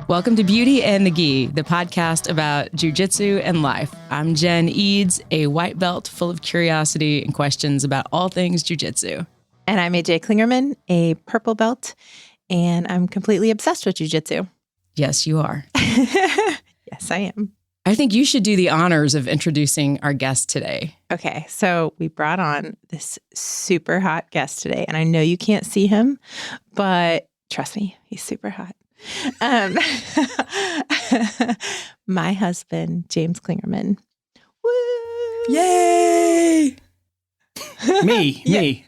Welcome to Beauty and the Gi, the podcast about jiu-jitsu and life. I'm Jen Eads, a white belt full of curiosity and questions about all things jiu-jitsu. And I'm AJ Clingerman, a purple belt, and I'm completely obsessed with jiu-jitsu. Yes, you are. Yes, I am. I think you should do the honors of introducing our guest today. Okay, so we brought on this super hot guest today, and I know you can't see him, but trust me, he's super hot. My husband, James Clingerman. Woo! Yay! Me.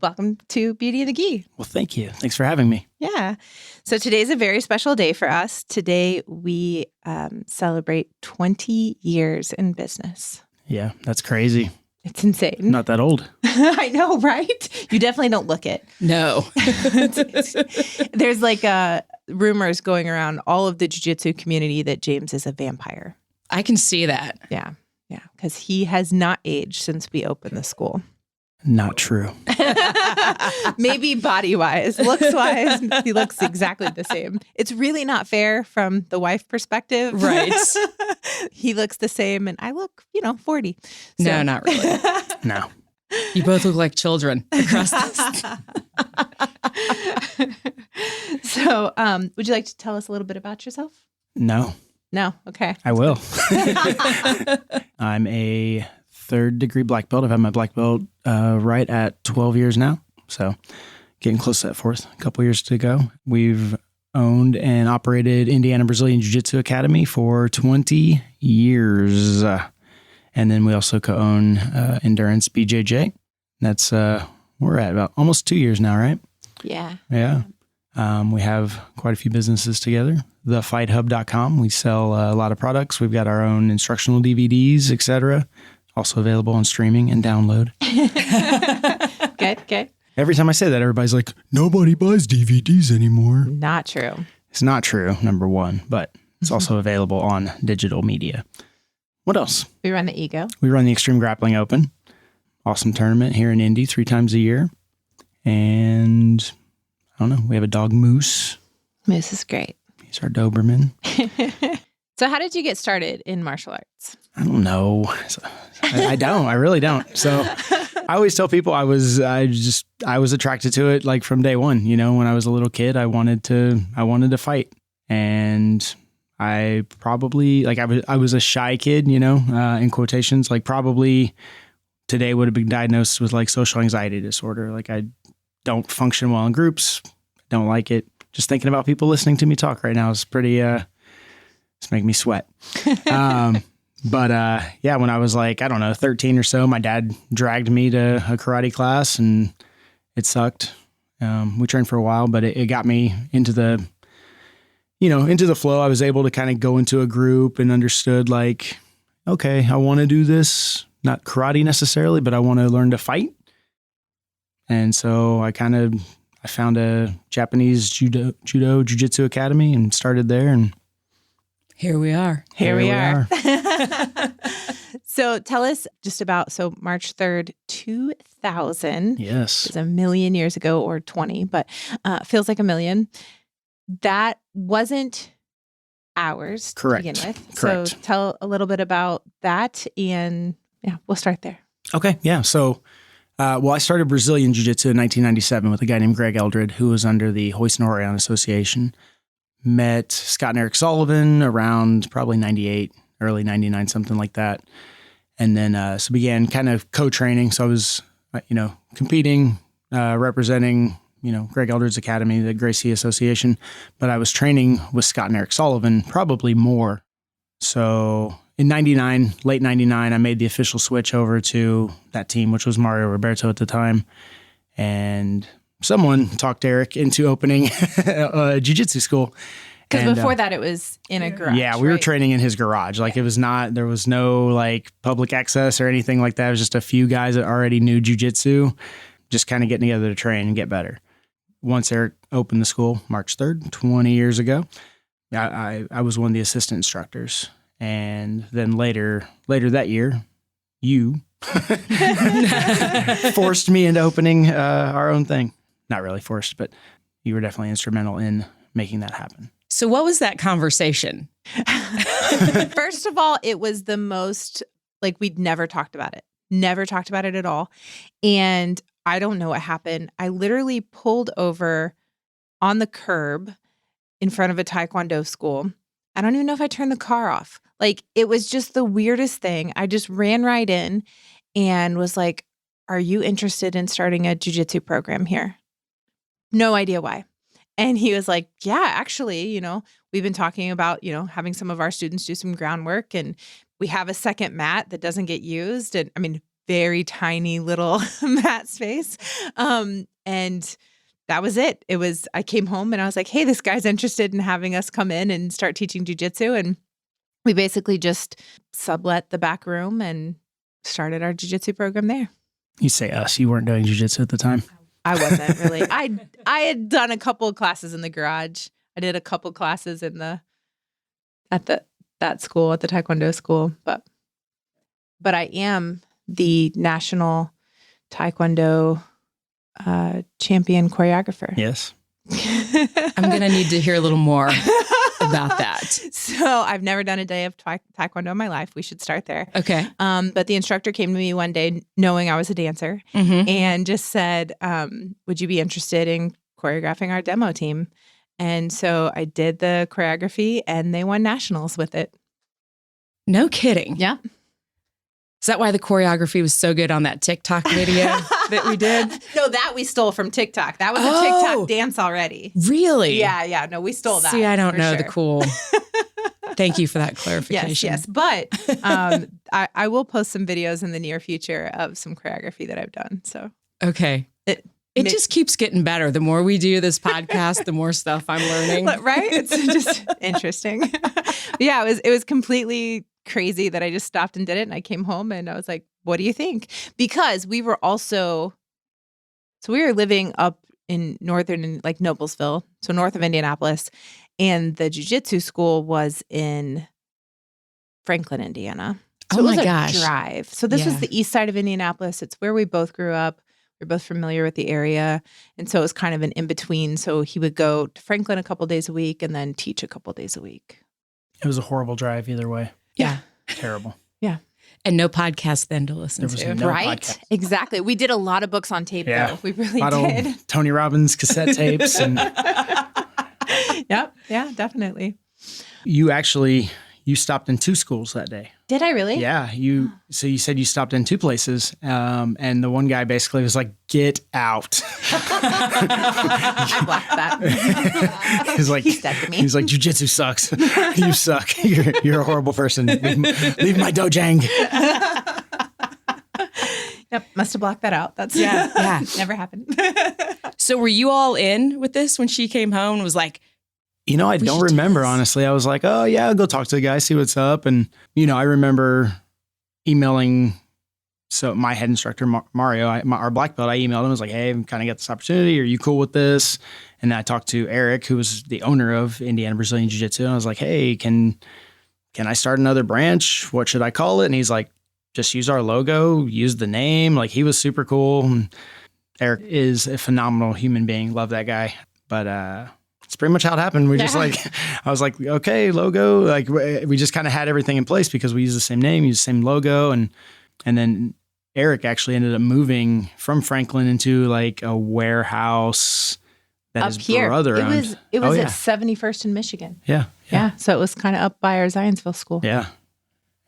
Welcome to Beauty and the Gi. Well, thank you. Thanks for having me. Yeah. So today's a very special day for us. Today we celebrate 20 years in business. Yeah, that's crazy. It's insane. Not that old. I know, right? You definitely don't look it. No. There's like rumors going around all of the jiu-jitsu community that James is a vampire. I can see that. Yeah. Yeah. Because he has not aged since we opened the school. Not true. Maybe body-wise. Looks-wise, he looks exactly the same. It's really not fair from the wife perspective. Right. He looks the same, and I look, 40. So. No, not really. No. You both look like children across this. So, would you like to tell us a little bit about yourself? No. No? Okay. I will. I'm a third-degree black belt. I've had my black belt right at 12 years now. So getting close to that fourth. A couple years to go. We've owned and operated Indiana Brazilian Jiu-Jitsu Academy for 20 years. And then we also co-own Endurance BJJ. That's we're at about almost 2 years now, right? Yeah. Yeah. We have quite a few businesses together. TheFightHub.com. We sell a lot of products. We've got our own instructional DVDs, etc. Also available on streaming and download. Good. Every time I say that, everybody's like, nobody buys DVDs anymore. Not true. It's not true, number one, but it's also available on digital media. What else? We run the Ego. We run the Extreme Grappling Open. Awesome tournament here in Indy 3 times a year. And I don't know, we have a dog, Moose. Moose is great. He's our Doberman. So how did you get started in martial arts? I don't know. I don't. I really don't. So I always tell people I was attracted to it like from day one. When I was a little kid, I wanted to fight, and I probably I was a shy kid. In quotations, like probably today would have been diagnosed with like social anxiety disorder. Like I don't function well in groups. Don't like it. Just thinking about people listening to me talk right now is pretty. It's making me sweat. But when I was like, I don't know, 13 or so, my dad dragged me to a karate class, and it sucked. We trained for a while, but it got me into the flow. I was able to kind of go into a group and understood like, okay, I want to do this, not karate necessarily, but I want to learn to fight. And so I found a Japanese jiu-jitsu academy and started there, and Here we are. Here we are. So tell us just about, March 3rd, 2000. Yes. It's a million years ago, or 20, but feels like a million. That wasn't ours Correct. to begin with. Correct. So tell a little bit about that, and we'll start there. Okay. Yeah. So, I started Brazilian Jiu-Jitsu in 1997 with a guy named Greg Eldred, who was under the Hoist and Horion Association. Met Scott and Eric Sullivan around probably 98, early 99, something like that. And then so began kind of co-training. So I was, competing, representing, Greg Eldred's Academy, the Brassy Association. But I was training with Scott and Eric Sullivan probably more. So in 99, late 99, I made the official switch over to that team, which was Mario Roberto at the time. And someone talked Eric into opening a jiu-jitsu school. Because before that, it was in a garage. Yeah, we were training in his garage. Like it was not, there was no like public access or anything like that. It was just a few guys that already knew jiu-jitsu, just kind of getting together to train and get better. Once Eric opened the school, March 3rd, 20 years ago, I was one of the assistant instructors. And then later that year, you forced me into opening our own thing. Not really forced, but you were definitely instrumental in making that happen. So what was that conversation? First of all, it was the most, like, we'd never talked about it. Never talked about it at all. And I don't know what happened. I literally pulled over on the curb in front of a Taekwondo school. I don't even know if I turned the car off. Like, it was just the weirdest thing. I just ran right in and was like, are you interested in starting a jiu-jitsu program here? No idea why. And he was like, yeah, actually, we've been talking about, having some of our students do some groundwork, and we have a second mat that doesn't get used. And I mean, very tiny little mat space. And that was it. I came home and I was like, hey, this guy's interested in having us come in and start teaching jiu-jitsu. And we basically just sublet the back room and started our jiu-jitsu program there. You say us, you weren't doing jiu-jitsu at the time. I wasn't really. I had done a couple of classes in the garage. I did a couple classes at that school, at the Taekwondo school, but I am the national Taekwondo champion choreographer. Yes. I'm going to need to hear a little more about that. So I've never done a day of Taekwondo in my life. We should start there. Okay. But the instructor came to me one day knowing I was a dancer and just said, would you be interested in choreographing our demo team? And so I did the choreography and they won nationals with it. No kidding. Yeah. Is that why the choreography was so good on that TikTok video that we did? No, that we stole from TikTok. That was a TikTok dance already. Really? Yeah. No, we stole that. See, I don't know the cool. Thank you for that clarification. Yes. But I will post some videos in the near future of some choreography that I've done. So okay. It just keeps getting better. The more we do this podcast, the more stuff I'm learning. Right? It's just interesting. Yeah, it was completely crazy that I just stopped and did it. And I came home and I was like, what do you think? Because we were living up in northern, like Noblesville, so north of Indianapolis. And the jiu-jitsu school was in Franklin, Indiana. So oh it was my a gosh. drive. So this was the east side of Indianapolis. It's where we both grew up. We're both familiar with the area. And so it was kind of an in-between. So he would go to Franklin a couple days a week and then teach a couple days a week. It was a horrible drive either way. Yeah. Terrible. Yeah. And no podcast then to listen to. No right? podcast. Exactly. We did a lot of books on tape, though. We really did. Tony Robbins cassette tapes. And Yep. Yeah, definitely. You stopped in 2 schools that day. Did I really? Yeah. So you said you stopped in 2 places. And the one guy basically was like, get out. I blocked that. He's like, He's dead to me. He's like, jiu-jitsu sucks. You suck. You're a horrible person. Leave my dojang. Yep. Must have blocked that out. That's never happened. So were you all in with this when she came home and was like, I don't remember, honestly. I was like, oh, yeah, I'll go talk to the guy, see what's up. And, I remember emailing, so my head instructor, Mario, our black belt, I emailed him. I was like, hey, I'm kind of got this opportunity. Are you cool with this? And then I talked to Eric, who was the owner of Indiana Brazilian Jiu-Jitsu. And I was like, hey, can I start another branch? What should I call it? And he's like, just use our logo, use the name. Like, he was super cool. And Eric is a phenomenal human being. Love that guy. But, it's pretty much how it happened. We just I was like, okay, logo. Like, we just kind of had everything in place because we use the same name, use the same logo. And then Eric actually ended up moving from Franklin into like a warehouse that up his here. brother owned. It was at 71st in Michigan. Yeah. So it was kind of up by our Zionsville school. Yeah.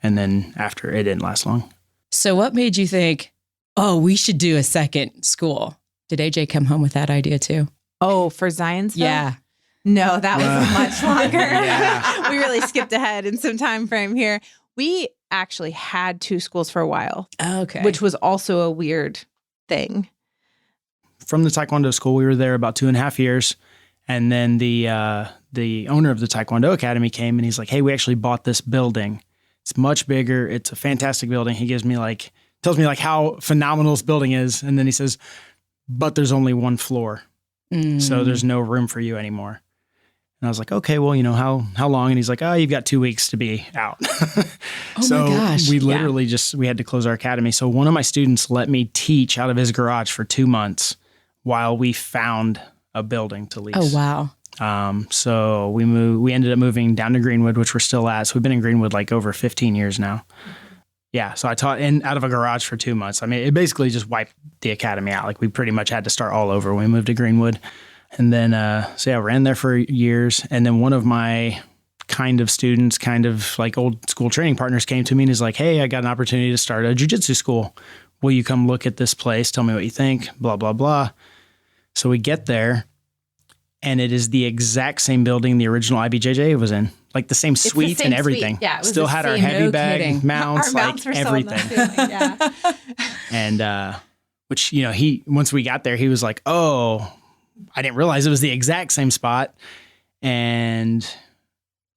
And then after, it didn't last long. so what made you think, oh, we should do a second school? Did AJ come home with that idea too? Oh, for Zionsville? Yeah. No, that was much longer. Yeah. We really skipped ahead in some time frame here. We actually had 2 schools for a while, Okay. which was also a weird thing. From the Taekwondo school, we were there about 2.5 years. And then the owner of the Taekwondo Academy came and he's like, hey, we actually bought this building. It's much bigger. It's a fantastic building. He tells me how phenomenal this building is. And then he says, but there's only 1 floor. So there's no room for you anymore. And I was like, okay, well, how long? And he's like, oh, you've got 2 weeks to be out. Oh my gosh. We literally we had to close our academy. So one of my students let me teach out of his garage for 2 months while we found a building to lease. Oh, wow. So we ended up moving down to Greenwood, which we're still at. So we've been in Greenwood like over 15 years now. Yeah. So I taught out of a garage for 2 months. I mean, it basically just wiped the academy out. Like we pretty much had to start all over when we moved to Greenwood. And then, I ran there for years. And then one of my kind of students, kind of like old school training partners came to me and he's like, hey, I got an opportunity to start a jiu-jitsu school. Will you come look at this place? Tell me what you think, blah, blah, blah. So we get there and it is the exact same building the original IBJJ was in, like the same suite and everything. Yeah, it was still had our heavy bag mounts, our like mounts everything. Yeah. And, which, once we got there, he was like, oh, I didn't realize it was the exact same spot. And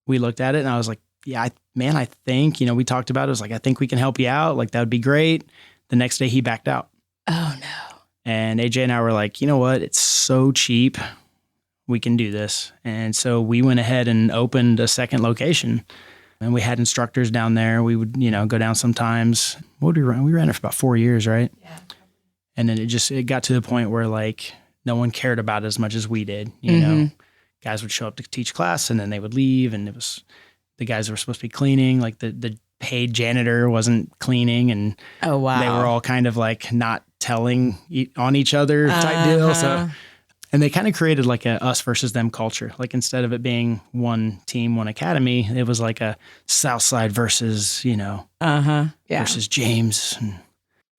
we looked at it and I was like, yeah, I think, we talked about it. I was like, I think we can help you out. Like, that would be great. The next day he backed out. Oh no. And AJ and I were like, you know what? It's so cheap. We can do this. And so we went ahead and opened a second location and we had instructors down there. We would, go down sometimes. What did we run? We ran it for about 4 years, right? Yeah. And then it got to the point where like no one cared about it as much as we did, you know. Guys would show up to teach class and then they would leave and it was the guys that were supposed to be cleaning, like the paid janitor wasn't cleaning and oh wow, they were all kind of like not telling on each other type deal. So, and they kind of created like a us versus them culture. Like instead of it being one team, one academy, it was like a Southside versus, versus James.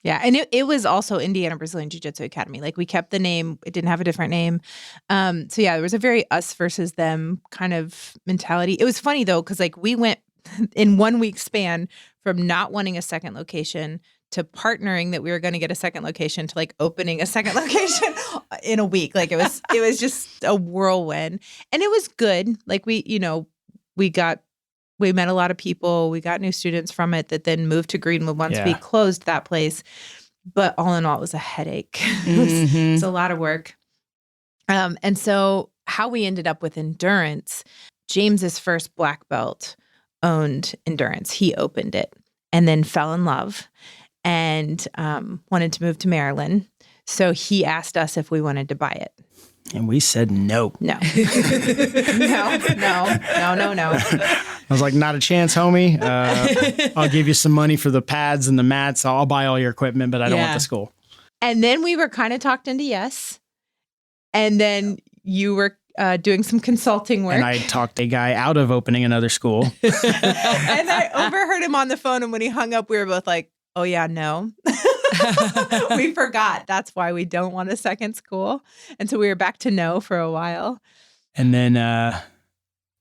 Yeah. And it was also Indiana Brazilian Jiu-Jitsu Academy. Like we kept the name, it didn't have a different name. So yeah, there was a very us versus them kind of mentality. It was funny though, because like we went in 1 week span from not wanting a second location to partnering that we were going to get a second location to like opening a second location in a week. Like it was just a whirlwind and it was good. Like we met a lot of people. We got new students from it that then moved to Greenwood once we closed that place. But all in all, it was a headache. It was a lot of work. And so how we ended up with Endurance, James's first black belt owned Endurance. He opened it and then fell in love and wanted to move to Maryland. So he asked us if we wanted to buy it. And we said no. No. No. I was like, not a chance, homie. I'll give you some money for the pads and the mats. I'll buy all your equipment, but I don't want the school. And then we were kind of talked into yes. And then you were doing some consulting work. And I talked a guy out of opening another school. And I overheard him on the phone. And when he hung up, we were both like, oh, yeah, no. We forgot. That's why we don't want a second school. And so we were back to no for a while. And then,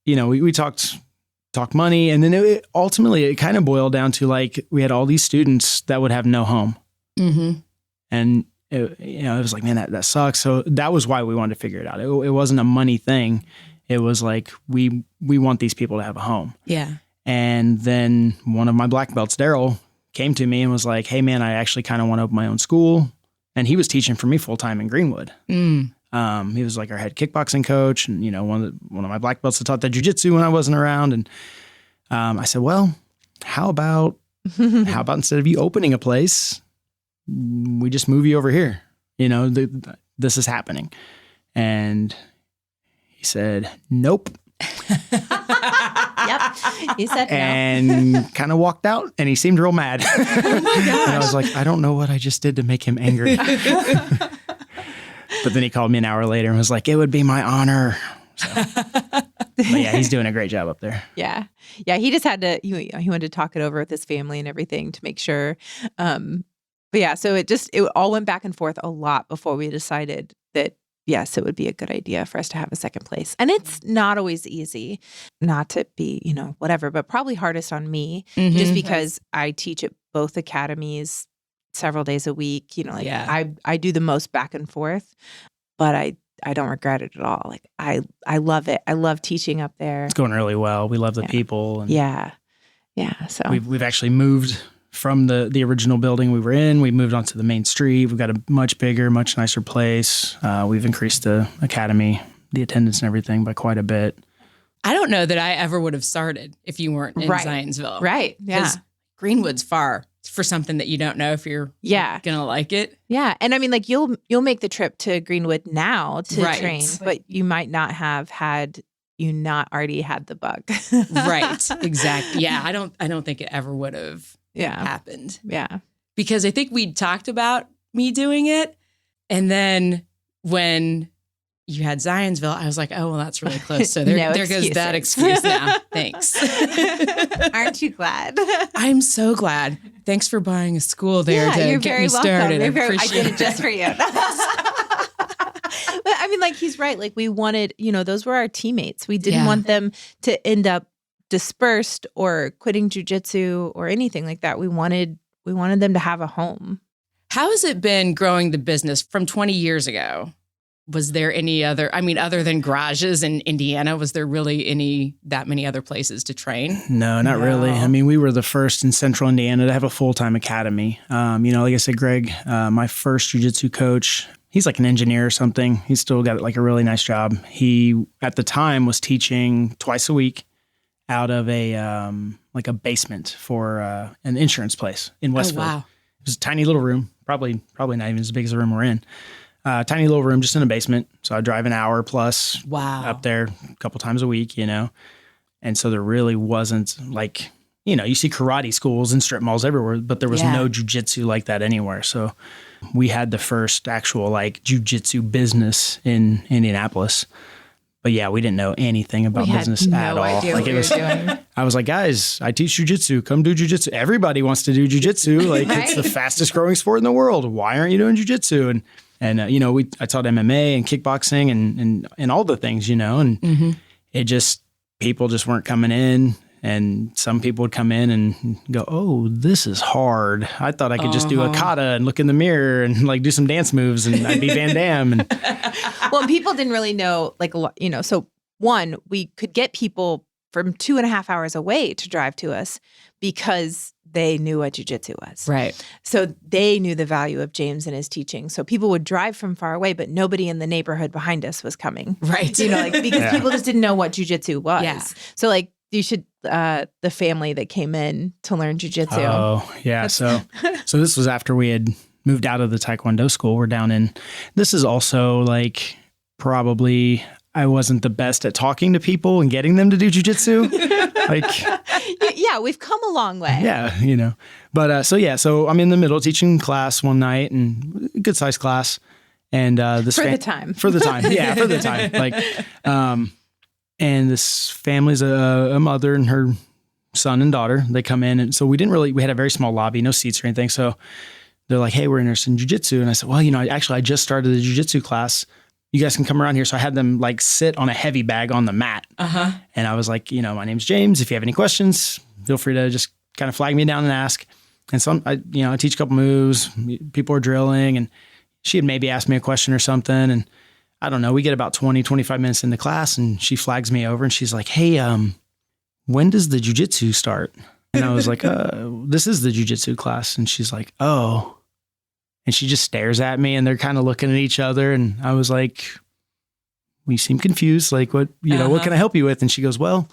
we talked money. And then ultimately it kind of boiled down to like, we had all these students that would have no home. Mm-hmm. And, it was like, man, that sucks. So that was why we wanted to figure it out. It wasn't a money thing. It was like, we want these people to have a home. Yeah. And then one of my black belts, Daryl, came to me and was like, hey man, I actually kind of want to open my own school. And he was teaching for me full time in Greenwood. He was like our head kickboxing coach and, one of my black belts that taught the jiu-jitsu when I wasn't around. And I said, well, how about instead of you opening a place, we just move you over here? This is happening. And he said, nope. Yep. He said no. And kind of walked out and he seemed real mad. Oh my gosh. And I was like, I don't know what I just did to make him angry. But then he called me an hour later and was like, it would be my honor. So, but yeah, he's doing a great job up there. Yeah. Yeah. He just had to, he wanted to talk it over with his family and everything to make sure. But yeah, so it all went back and forth a lot before we decided that yes, it would be a good idea for us to have a second place. And it's not always easy, not to be, whatever, but probably hardest on me just because I teach at both academies several days a week. I do the most back and forth, but I don't regret it at all. Like I love it. I love teaching up there. It's going really well. We love the people. And yeah. So we've actually moved from the original building we were in. We moved onto the main street. We've got a much bigger, much nicer place. We've increased the academy, the attendance and everything by quite a bit. I don't know that I ever would have started if you weren't in Zionsville. Right. Yeah. Because Greenwood's far for something that you don't know if you're Yeah. gonna like it. Yeah. And I mean, like you'll make the trip to Greenwood now to Right. train, but you might not have had you not already had the bug. Right. Exactly. Yeah. I don't think it ever would have happened. Yeah. Because I think we'd talked about me doing it. And then when you had Zionsville, I was like, oh, well, that's really close. So there goes that excuse now. Thanks. Aren't you glad? I'm so glad. Thanks for buying a school there to you're get very me started. welcome. I did it just for you. But I mean, like, he's right. Like, we wanted, those were our teammates. We didn't want them to end up dispersed or quitting jiu-jitsu or anything like that. We wanted them to have a home. How has it been growing the business from 20 years ago? Was there any other, other than garages in Indiana, was there really that many other places to train? No, not really. I mean, we were the first in central Indiana to have a full-time academy. Like I said, Greg, my first jiu-jitsu coach, he's like an engineer or something. He's still got like a really nice job. He, at the time, was teaching twice a week out of a basement for an insurance place in Westfield. Oh, wow. It was a tiny little room, probably not even as big as the room we're in. Tiny little room just in a basement. So I drive an hour plus up there a couple times a week, And so there really wasn't like, you see karate schools and strip malls everywhere, but there was no jiu-jitsu like that anywhere. So we had the first actual like jiu-jitsu business in Indianapolis. But yeah, we didn't know anything about business at all. Idea like what it was, we were doing. I was like, guys, I teach jujitsu. Come do jujitsu. Everybody wants to do jujitsu. Like it's the fastest growing sport in the world. Why aren't you doing jujitsu? And I taught MMA and kickboxing and all the things, and it just, people just weren't coming in. And some people would come in and go, oh, this is hard. I thought I could just do a kata and look in the mirror and like do some dance moves and I'd be Van Damme. And well, people didn't really know, so one, we could get people from 2.5 hours away to drive to us because they knew what jiu-jitsu was. Right. So they knew the value of James and his teaching. So people would drive from far away, but nobody in the neighborhood behind us was coming. Right. Because people just didn't know what jiu-jitsu was. Yeah. So you should, the family that came in to learn jiu-jitsu. Oh, yeah. So this was after we had moved out of the Taekwondo school. We're down in, this is also like probably I wasn't the best at talking to people and getting them to do jiu-jitsu. Yeah, we've come a long way. Yeah, But so I'm in the middle teaching class one night and good sized class. And this For the time. Yeah, for the time. And this family's a mother and her son and daughter. They come in. And so we had a very small lobby, no seats or anything. So they're like, hey, we're interested in jiu-jitsu. And I said, well, I just started the jiu-jitsu class. You guys can come around here. So I had them like sit on a heavy bag on the mat. Uh-huh. And I was like, my name's James. If you have any questions, feel free to just kind of flag me down and ask. And so I teach a couple moves. People are drilling and she had maybe asked me a question or something. And I don't know, we get about 20, 25 minutes into class and she flags me over and she's like, hey, when does the jiu-jitsu start? And I was like, this is the jiu-jitsu class. And she's like, oh. And she just stares at me and they're kind of looking at each other. And I was like, we seem confused. Like, what can I help you with? And she goes, well,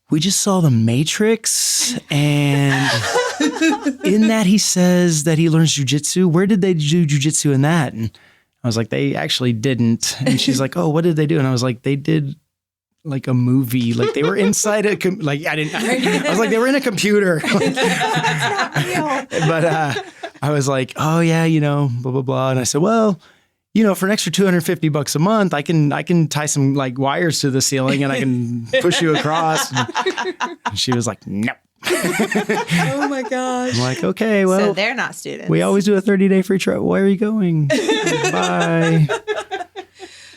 we just saw The Matrix. And in that he says that he learns jiu-jitsu. Where did they do jiu-jitsu in that? And I was like, they actually didn't. And she's like, oh, what did they do? And I was like, they did like a movie. Like they were inside I was like, they were in a computer. But I was like, oh yeah, blah, blah, blah. And I said, well, for an extra $250 a month, I can tie some like wires to the ceiling and I can push you across. And she was like, no. Oh my gosh. I'm like, okay, well. So they're not students. We always do a 30-day free trial. Where are you going? Bye.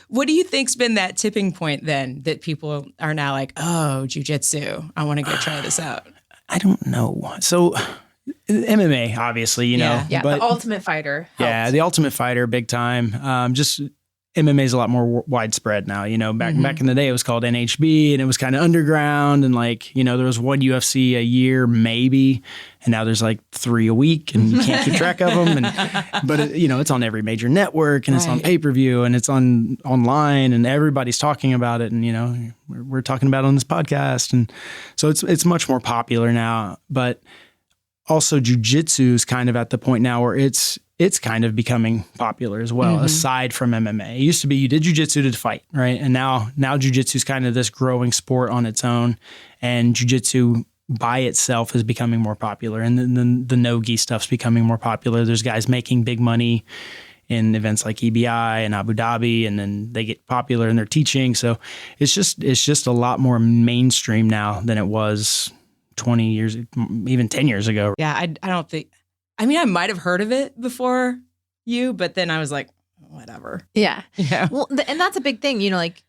What do you think's been that tipping point then that people are now like, oh, jiu-jitsu, I want to go try this out? I don't know. So MMA, obviously, Yeah, but, the Ultimate Fighter helped. Yeah, the Ultimate Fighter, big time. Just MMA is a lot more widespread now. Back in the day, it was called NHB and it was kind of underground. And there was one UFC a year, maybe. And now there's like 3 a week and you can't keep track of them. But it's on every major network and it's on pay-per-view and it's online and everybody's talking about it. And, we're talking about it on this podcast. And so it's much more popular now. But also jiu-jitsu is kind of at the point now where it's kind of becoming popular as well, aside from MMA. It used to be you did jiu-jitsu to fight, right? And now jiu-jitsu is kind of this growing sport on its own, and jiu-jitsu by itself is becoming more popular, and then the no-gi stuff's becoming more popular. There's guys making big money in events like EBI and Abu Dhabi, and then they get popular and they're teaching. So it's just a lot more mainstream now than it was 20 years, even 10 years ago. Yeah, I don't think, I mean, I might have heard of it before you, but then I was like, whatever. Yeah. Yeah. Well, and that's a big thing, like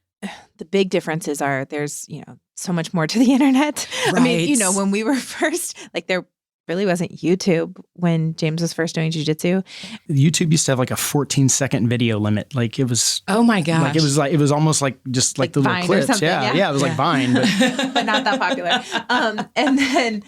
the big differences are there's, so much more to the internet. Right. I mean, when we were first, like there really wasn't YouTube when James was first doing jiu-jitsu. YouTube used to have like a 14-second video limit. Like it was, oh my gosh. Like it was almost like just like the little Vine clips. Or something, Yeah, it was like Vine, but but not that popular. And then,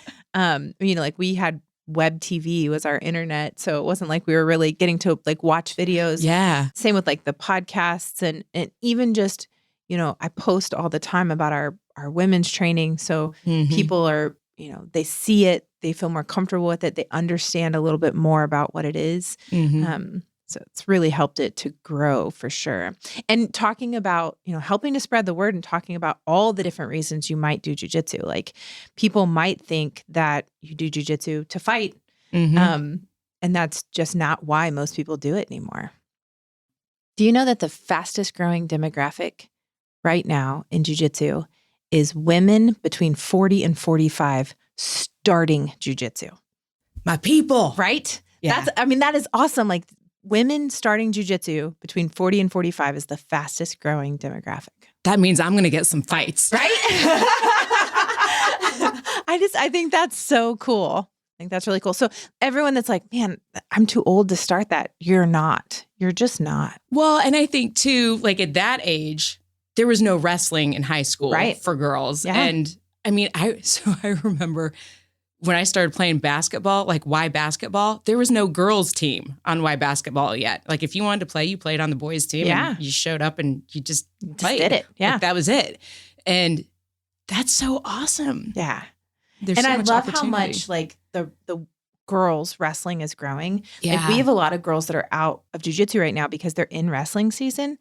like we had web TV was our internet. So it wasn't like we were really getting to like watch videos. Yeah. Same with like the podcasts and even just, I post all the time about our women's training. So people are, they see it, they feel more comfortable with it. They understand a little bit more about what it is. So it's really helped it to grow for sure. And talking about, helping to spread the word and talking about all the different reasons you might do jiu-jitsu. Like people might think that you do jiu-jitsu to fight. And that's just not why most people do it anymore. Do you know that the fastest growing demographic right now in jiu-jitsu is women between 40 and 45 starting jiu-jitsu? My people. Right? Yeah. That is awesome. Like women starting jiu-jitsu between 40 and 45 is the fastest growing demographic. That means I'm going to get some fights. Right? I think that's so cool. I think that's really cool. So everyone that's like, man, I'm too old to start that. You're not. You're just not. Well, and I think too, like at that age, there was no wrestling in high school for girls. Yeah. And I mean, I remember when I started playing basketball, like Y basketball, there was no girls team on Y basketball yet. Like if you wanted to play, you played on the boys team. Yeah. And you showed up and you just played. Did it. Yeah. Like, that was it. And that's so awesome. Yeah. There's and so I much love how opportunity. much like the girls wrestling is growing. Yeah. Like we have a lot of girls that are out of jiu-jitsu right now because they're in wrestling season.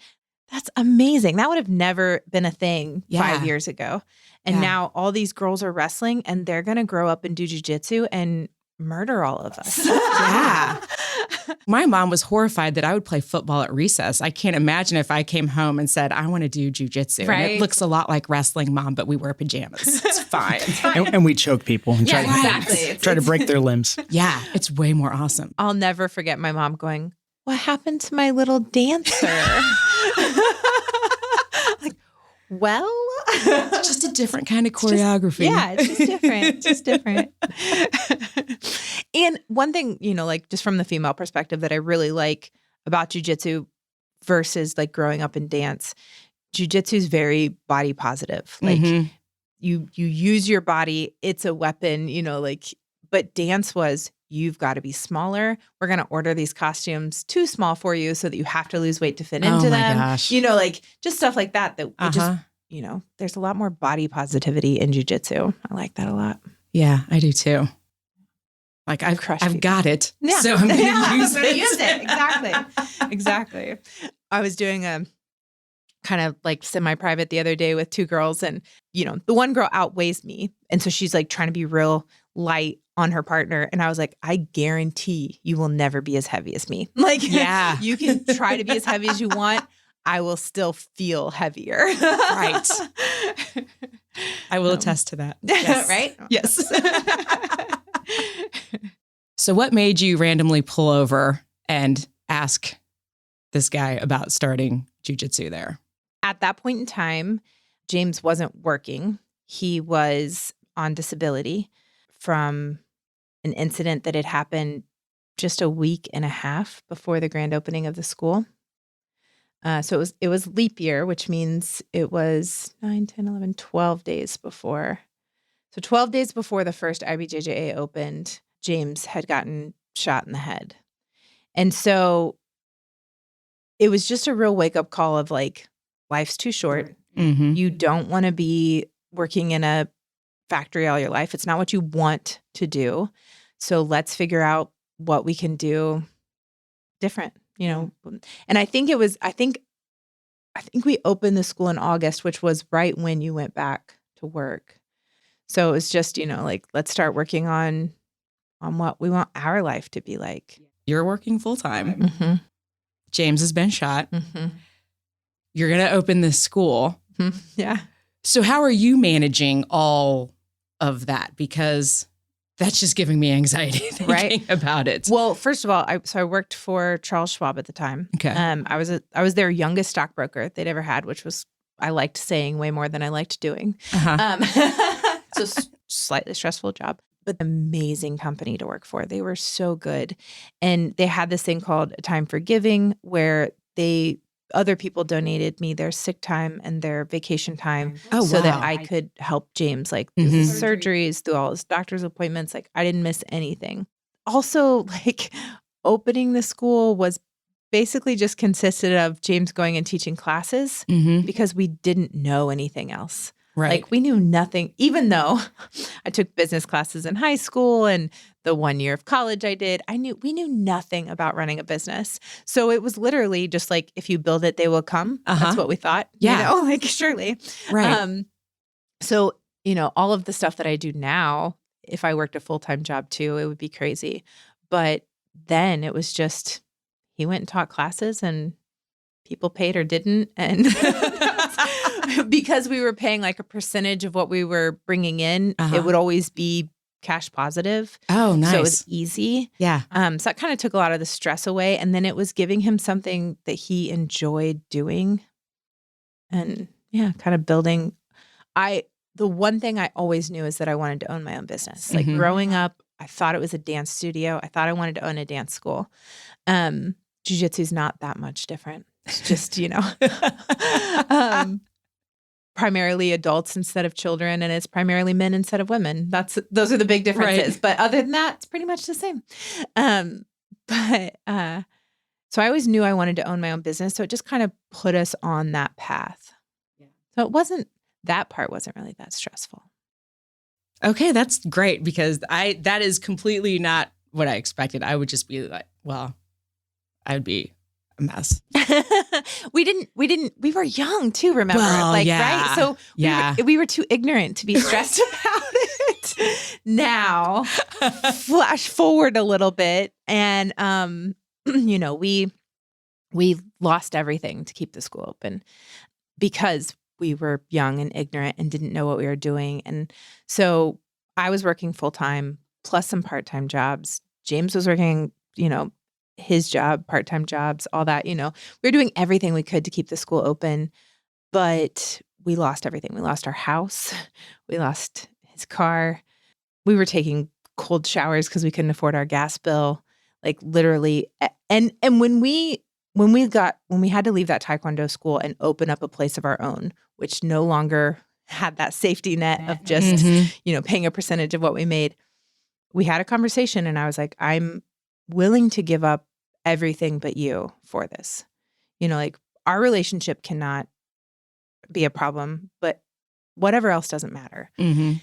That's amazing. That would have never been a thing 5 years ago. And now all these girls are wrestling and they're going to grow up and do jiu-jitsu and murder all of us. Yeah. My mom was horrified that I would play football at recess. I can't imagine if I came home and said, I want to do jiu-jitsu. Right. And it looks a lot like wrestling, Mom, but we wear pajamas. It's fine. and we choke people and try exactly. to break their limbs. Yeah, it's way more awesome. I'll never forget my mom going, what happened to my little dancer? Like, well, It's just a different kind of choreography. It's just different. And one thing, like just from the female perspective that I really like about jiu-jitsu versus like growing up in dance, jiu-jitsu is very body positive. Like you use your body, it's a weapon, but dance was, you've got to be smaller. We're going to order these costumes too small for you so that you have to lose weight to fit into them. Gosh. Like just stuff like that it just, there's a lot more body positivity in jiu-jitsu. I like that a lot. Yeah, I do too. Like I've got it. Yeah. So I'm going to use it. Use it. Exactly. I was doing a kind of like semi-private the other day with two girls and, the one girl outweighs me. And so she's like trying to be real light on her partner. And I was like, I guarantee you will never be as heavy as me. Like, yeah, you can try to be as heavy as you want. I will still feel heavier. Right. I will attest to that. Yes. Right? Yes. So what made you randomly pull over and ask this guy about starting jiu-jitsu there? At that point in time, James wasn't working. He was on disability from an incident that had happened just a week and a half before the grand opening of the school. So it was leap year, which means it was 9, 10, 11, 12 days before. So 12 days before the first IBJJA opened, James had gotten shot in the head. And so it was just a real wake-up call of like, life's too short. Mm-hmm. You don't want to be working in a factory all your life. It's not what you want to do. So let's figure out what we can do different, And I think we opened the school in August, which was right when you went back to work. So it was just, like, let's start working on what we want our life to be like. You're working full time. Mm-hmm. James has been shot. Mm-hmm. You're going to open this school. Mm-hmm. Yeah. So how are you managing all of that? Because that's just giving me anxiety thinking about it. Well, first of all, I worked for Charles Schwab at the time. Okay. I was their youngest stockbroker they'd ever had, which was, I liked saying way more than I liked doing. Uh-huh. So slightly stressful job, but amazing company to work for. They were so good. And they had this thing called a time for giving where other people donated me their sick time and their vacation time so that I could help James through his surgeries, through all his doctor's appointments. Like, I didn't miss anything. Also, like, opening the school was basically just consisted of James going and teaching classes because we didn't know anything else. Right. Like, we knew nothing, even though I took business classes in high school and the 1 year of college I did, we knew nothing about running a business. So it was literally just like, if you build it, they will come. That's what we thought. Yeah. Like, surely. Right. So, all of the stuff that I do now, if I worked a full-time job too, it would be crazy. But then it was just, he went and taught classes and people paid or didn't. And because we were paying like a percentage of what we were bringing in, it would always be cash positive. Oh, nice. So it was easy. Yeah. So that kind of took a lot of the stress away. And then it was giving him something that he enjoyed doing. And kind of building. The one thing I always knew is that I wanted to own my own business. Like, growing up, I thought it was a dance studio. I thought I wanted to own a dance school. Jiu-jitsu is not that much different. It's just, primarily adults instead of children, and it's primarily men instead of women. Those are the big differences. Right. But other than that, it's pretty much the same. So I always knew I wanted to own my own business. So it just kind of put us on that path. Yeah. So that part wasn't really that stressful. Okay, that's great, because that is completely not what I expected. I would just be like, well, I would be a mess. We were young too, remember? Right? So we were too ignorant to be stressed about it. Now, flash forward a little bit and, we lost everything to keep the school open because we were young and ignorant and didn't know what we were doing. And so I was working full time plus some part-time jobs. James was working, his job, part-time jobs, all that, we were doing everything we could to keep the school open, but we lost everything. We lost our house. We lost his car. We were taking cold showers because we couldn't afford our gas bill, like literally. And when we had to leave that Taekwondo school and open up a place of our own, which no longer had that safety net of just, paying a percentage of what we made, we had a conversation and I was like, I'm willing to give up everything but you for this. Like, our relationship cannot be a problem, but whatever else doesn't matter. Mm-hmm.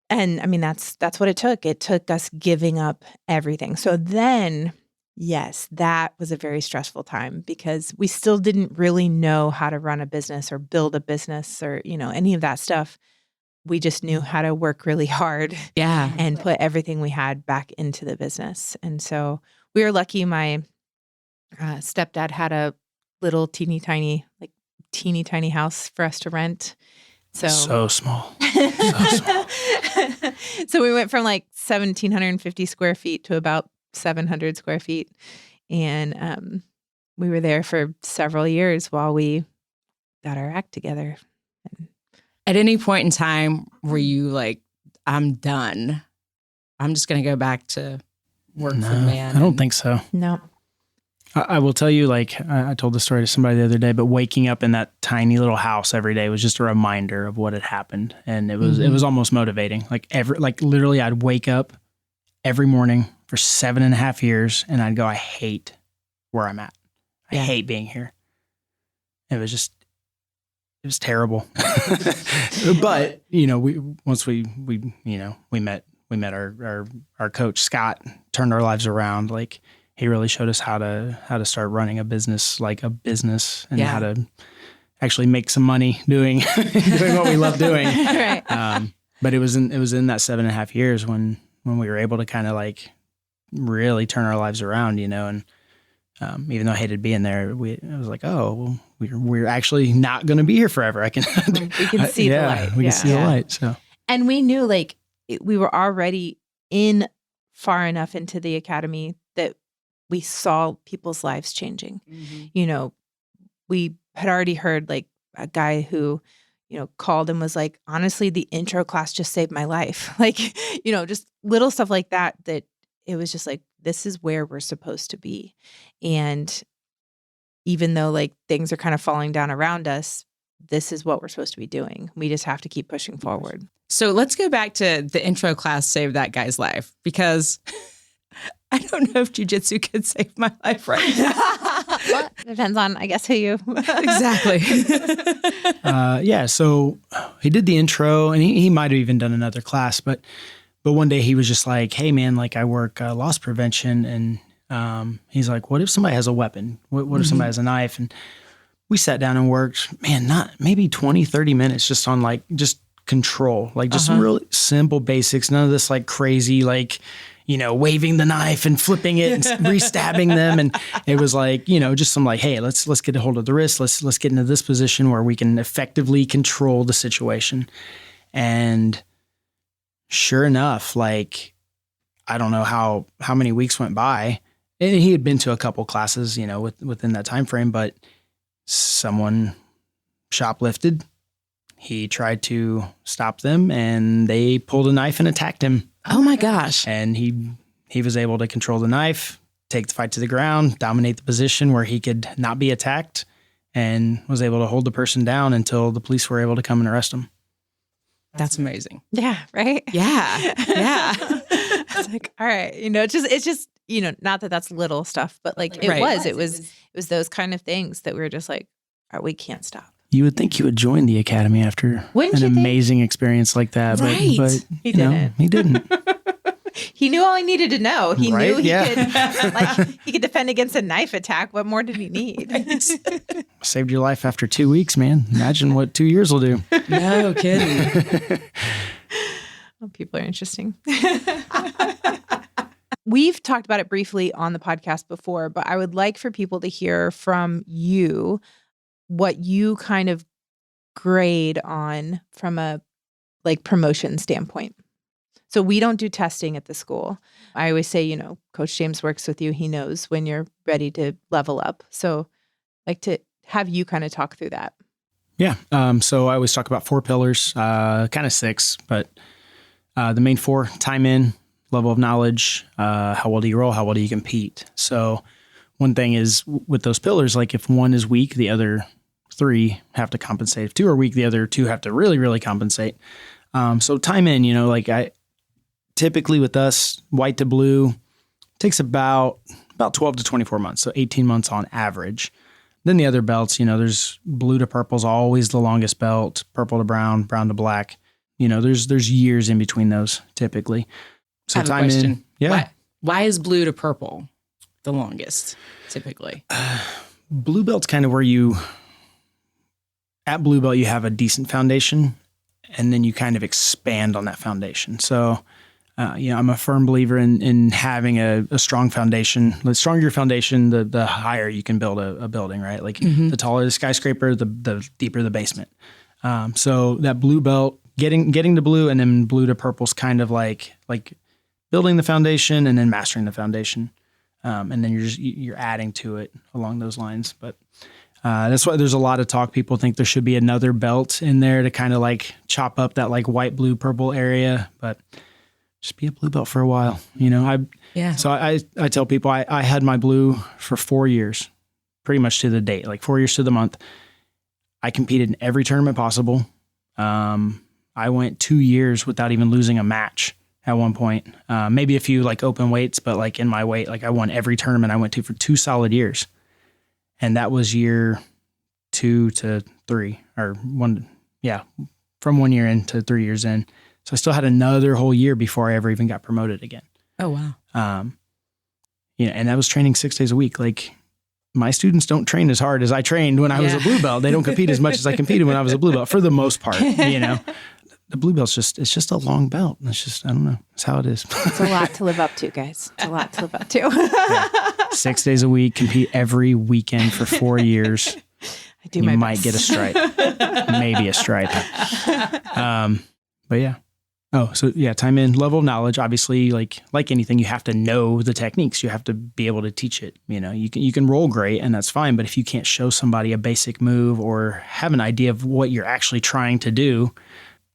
And I mean, that's what it took. It took us giving up everything. So then, yes, that was a very stressful time because we still didn't really know how to run a business or build a business or, any of that stuff. We just knew how to work really hard and put everything we had back into the business. And so we were lucky. My stepdad had a little teeny tiny house for us to rent. So small. So small. So we went from like 1,750 square feet to about 700 square feet. And we were there for several years while we got our act together. At any point in time, were you like, I'm done. I'm just going to go back to work for man? I don't think so. No. I will tell you, like, I told the story to somebody the other day, but waking up in that tiny little house every day was just a reminder of what had happened. And it was almost motivating. Like literally I'd wake up every morning for 7.5 years and I'd go, I hate where I'm at. I hate being here. It was terrible. But, we met we met our coach, Scott, turned our lives around. Like, he really showed us how to start running a business like a business, and how to actually make some money doing what we love doing. Right. But it was in that 7.5 years when we were able to kind of like really turn our lives around, you know. And even though I hated being there, I was like, oh, well, we're actually not going to be here forever. We can see the light. We can see the light. So, and we knew like we were already in far enough into the academy that we saw people's lives changing. Mm-hmm. You know, we had already heard like a guy who, you know, called and was like, honestly, the intro class just saved my life. Like, you know, just little stuff like that it was just like, this is where we're supposed to be. And even though like things are kind of falling down around us, this is what we're supposed to be doing. We just have to keep pushing forward. So let's go back to the intro class saved that guy's life, because I don't know if jiu-jitsu could save my life right now. Well, depends on, I guess, who you... Exactly. So he did the intro, and he might have even done another class, but one day he was just like, hey, man, like I work loss prevention, and he's like, what if somebody has a weapon? What if somebody has a knife? And we sat down and worked, man, not maybe 20, 30 minutes just on like just control, like just some really simple basics, none of this like crazy, like, you know, waving the knife and flipping it and re-stabbing them. And it was like, you know, just some like, hey, let's get a hold of the wrist. Let's get into this position where we can effectively control the situation. And sure enough, like, I don't know how many weeks went by, and he had been to a couple classes, you know, within that time frame, but someone shoplifted. He tried to stop them, and they pulled a knife and attacked him. Oh my gosh. And he was able to control the knife, take the fight to the ground, dominate the position where he could not be attacked, and was able to hold the person down until the police were able to come and arrest him. That's amazing. Yeah, right? Yeah. Yeah. It's like, all right, you know, it's just, you know, not that that's little stuff, but like it was those kind of things that we were just like, all right, we can't stop. You would think you would join the academy after an amazing experience like that, but he didn't. He didn't. He knew all he needed to know. He knew he could defend against a knife attack. What more did he need? Saved your life after 2 weeks, man. Imagine what 2 years will do. No kidding. Well, people are interesting. We've talked about it briefly on the podcast before, but I would like for people to hear from you what you kind of grade on from a like promotion standpoint. So we don't do testing at the school. I always say, you know, Coach James works with you. He knows when you're ready to level up. So I'd like to have you kind of talk through that. Yeah. So I always talk about 4 pillars, kind of 6, but the main 4: time in, level of knowledge, how well do you roll, how well do you compete. So one thing is with those pillars, like if one is weak, the other 3 have to compensate. If 2 are weak, the other 2 have to really, really compensate. So time in, you know, like typically with us, white to blue takes about 12 to 24 months. So 18 months on average. Then the other belts, you know, there's blue to purple is always the longest belt, purple to brown, brown to black. You know, there's years in between those typically. So I have time a question. in. Yeah. Why is blue to purple the longest typically? Blue belt's kind of where at blue belt, you have a decent foundation, and then you kind of expand on that foundation. So, you know, I'm a firm believer in having a strong foundation. The stronger your foundation, the higher you can build a building, right? Like the taller the skyscraper, the deeper the basement. So that blue belt, getting to blue and then blue to purple is kind of like building the foundation and then mastering the foundation. And then you're adding to it along those lines. But that's why there's a lot of talk. People think there should be another belt in there to kind of like chop up that like white, blue, purple area. But just be a blue belt for a while, you know. So I tell people I had my blue for 4 years, pretty much to the date, like 4 years to the month. I competed in every tournament possible. I went 2 years without even losing a match at one point. Maybe a few like open weights, but like in my weight, like I won every tournament I went to for 2 solid years. And that was year 2 to 3 or 1. Yeah. From 1 year in to 3 years in. So I still had another whole year before I ever even got promoted again. Oh, wow. And that was training 6 days a week. Like, my students don't train as hard as I trained when I was a blue belt. They don't compete as much as I competed when I was a blue belt for the most part, The blue belt's it's just a long belt. It's just, I don't know. It's how it is. It's a lot to live up to, guys. It's a lot to live up to. 6 days a week, compete every weekend for 4 years. I do you my best. might get a stripe. Maybe a stripe. But yeah. Oh, so yeah, time in, level of knowledge. Obviously, like anything, you have to know the techniques. You have to be able to teach it. You can roll great and that's fine. But if you can't show somebody a basic move or have an idea of what you're actually trying to do,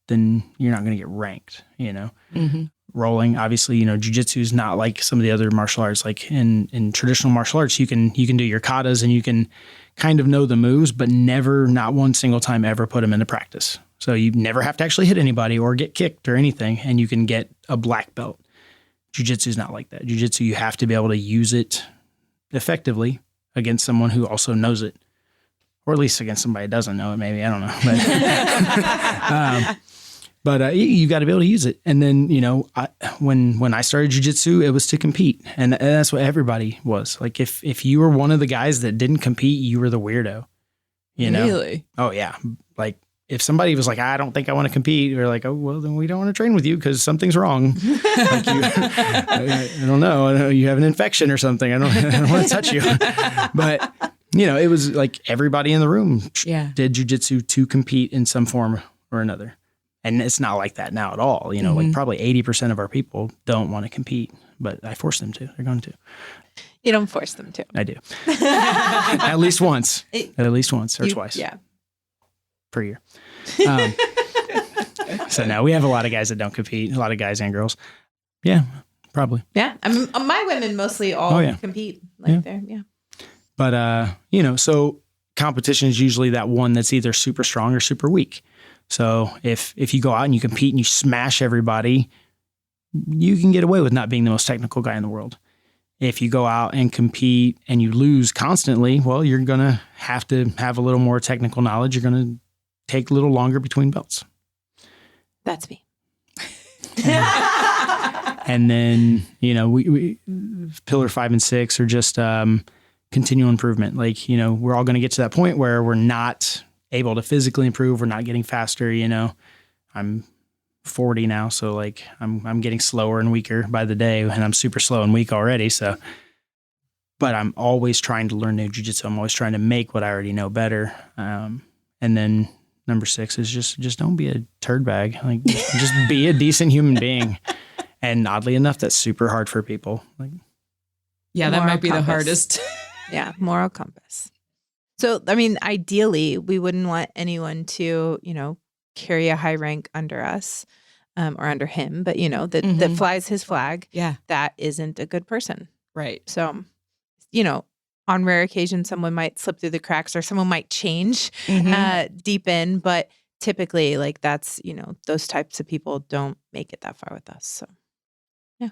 then you're not going to get ranked, Mm-hmm. Rolling, obviously, jiu-jitsu is not like some of the other martial arts. Like in traditional martial arts, you can do your katas and you can kind of know the moves, but never, not one single time ever put them into practice. So you never have to actually hit anybody or get kicked or anything, and you can get a black belt. Jiu-jitsu is not like that. Jiu-jitsu, you have to be able to use it effectively against someone who also knows it, or at least against somebody who doesn't know it, maybe. I don't know. But you got to be able to use it. And then, when I started jiu-jitsu, it was to compete. And that's what everybody was. Like, if you were one of the guys that didn't compete, you were the weirdo. Really? Oh, yeah. Like, if somebody was like, I don't think I want to compete, we're like, oh, well, then we don't want to train with you because something's wrong. Like I don't know. I know you have an infection or something. I don't want to touch you. But, it was like everybody in the room did jiu-jitsu to compete in some form or another. And it's not like that now at all. Like probably 80% of our people don't want to compete, but I force them to. They're going to. You don't force them to. I do. At least once. Or twice. Yeah. Per year. So now we have a lot of guys that don't compete, a lot of guys and girls. Yeah, probably. Yeah. My women mostly all compete there. Yeah. But, so competition is usually that one that's either super strong or super weak. So if you go out and you compete and you smash everybody, you can get away with not being the most technical guy in the world. If you go out and compete and you lose constantly, well, you're going to have a little more technical knowledge. You're going to take a little longer between belts. That's me. And then, we pillar 5 and 6 are just continual improvement. Like, we're all going to get to that point where we're not able to physically improve. We're not getting faster. I'm 40 now. So like I'm getting slower and weaker by the day, and I'm super slow and weak already. So, but I'm always trying to learn new jiu-jitsu. I'm always trying to make what I already know better. And then number 6 is just don't be a turd bag. Like just be a decent human being. And oddly enough, that's super hard for people. Like, yeah, that might be the hardest. Yeah. Moral compass. So, ideally, we wouldn't want anyone to, carry a high rank under us or under him, but, that flies his flag. Yeah. That isn't a good person. Right. So, on rare occasions, someone might slip through the cracks or someone might change deep in. But typically, like that's, those types of people don't make it that far with us. So, yeah.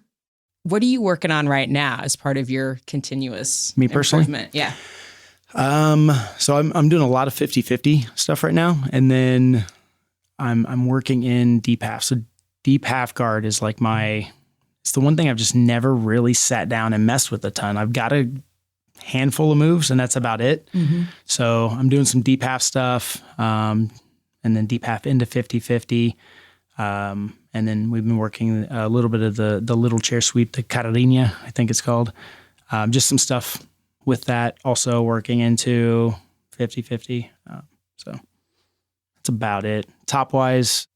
What are you working on right now as part of your continuous Me personally? improvement? Yeah. So I'm doing a lot of 50-50 stuff right now. And then I'm working in deep half. So deep half guard is like it's the one thing I've just never really sat down and messed with a ton. I've got a handful of moves and that's about it. Mm-hmm. So I'm doing some deep half stuff, and then deep half into 50-50. And then we've been working a little bit of the little chair sweep, the carrinha, I think it's called. Just some stuff with that, also working into 50-50. So that's about it. Top-wise,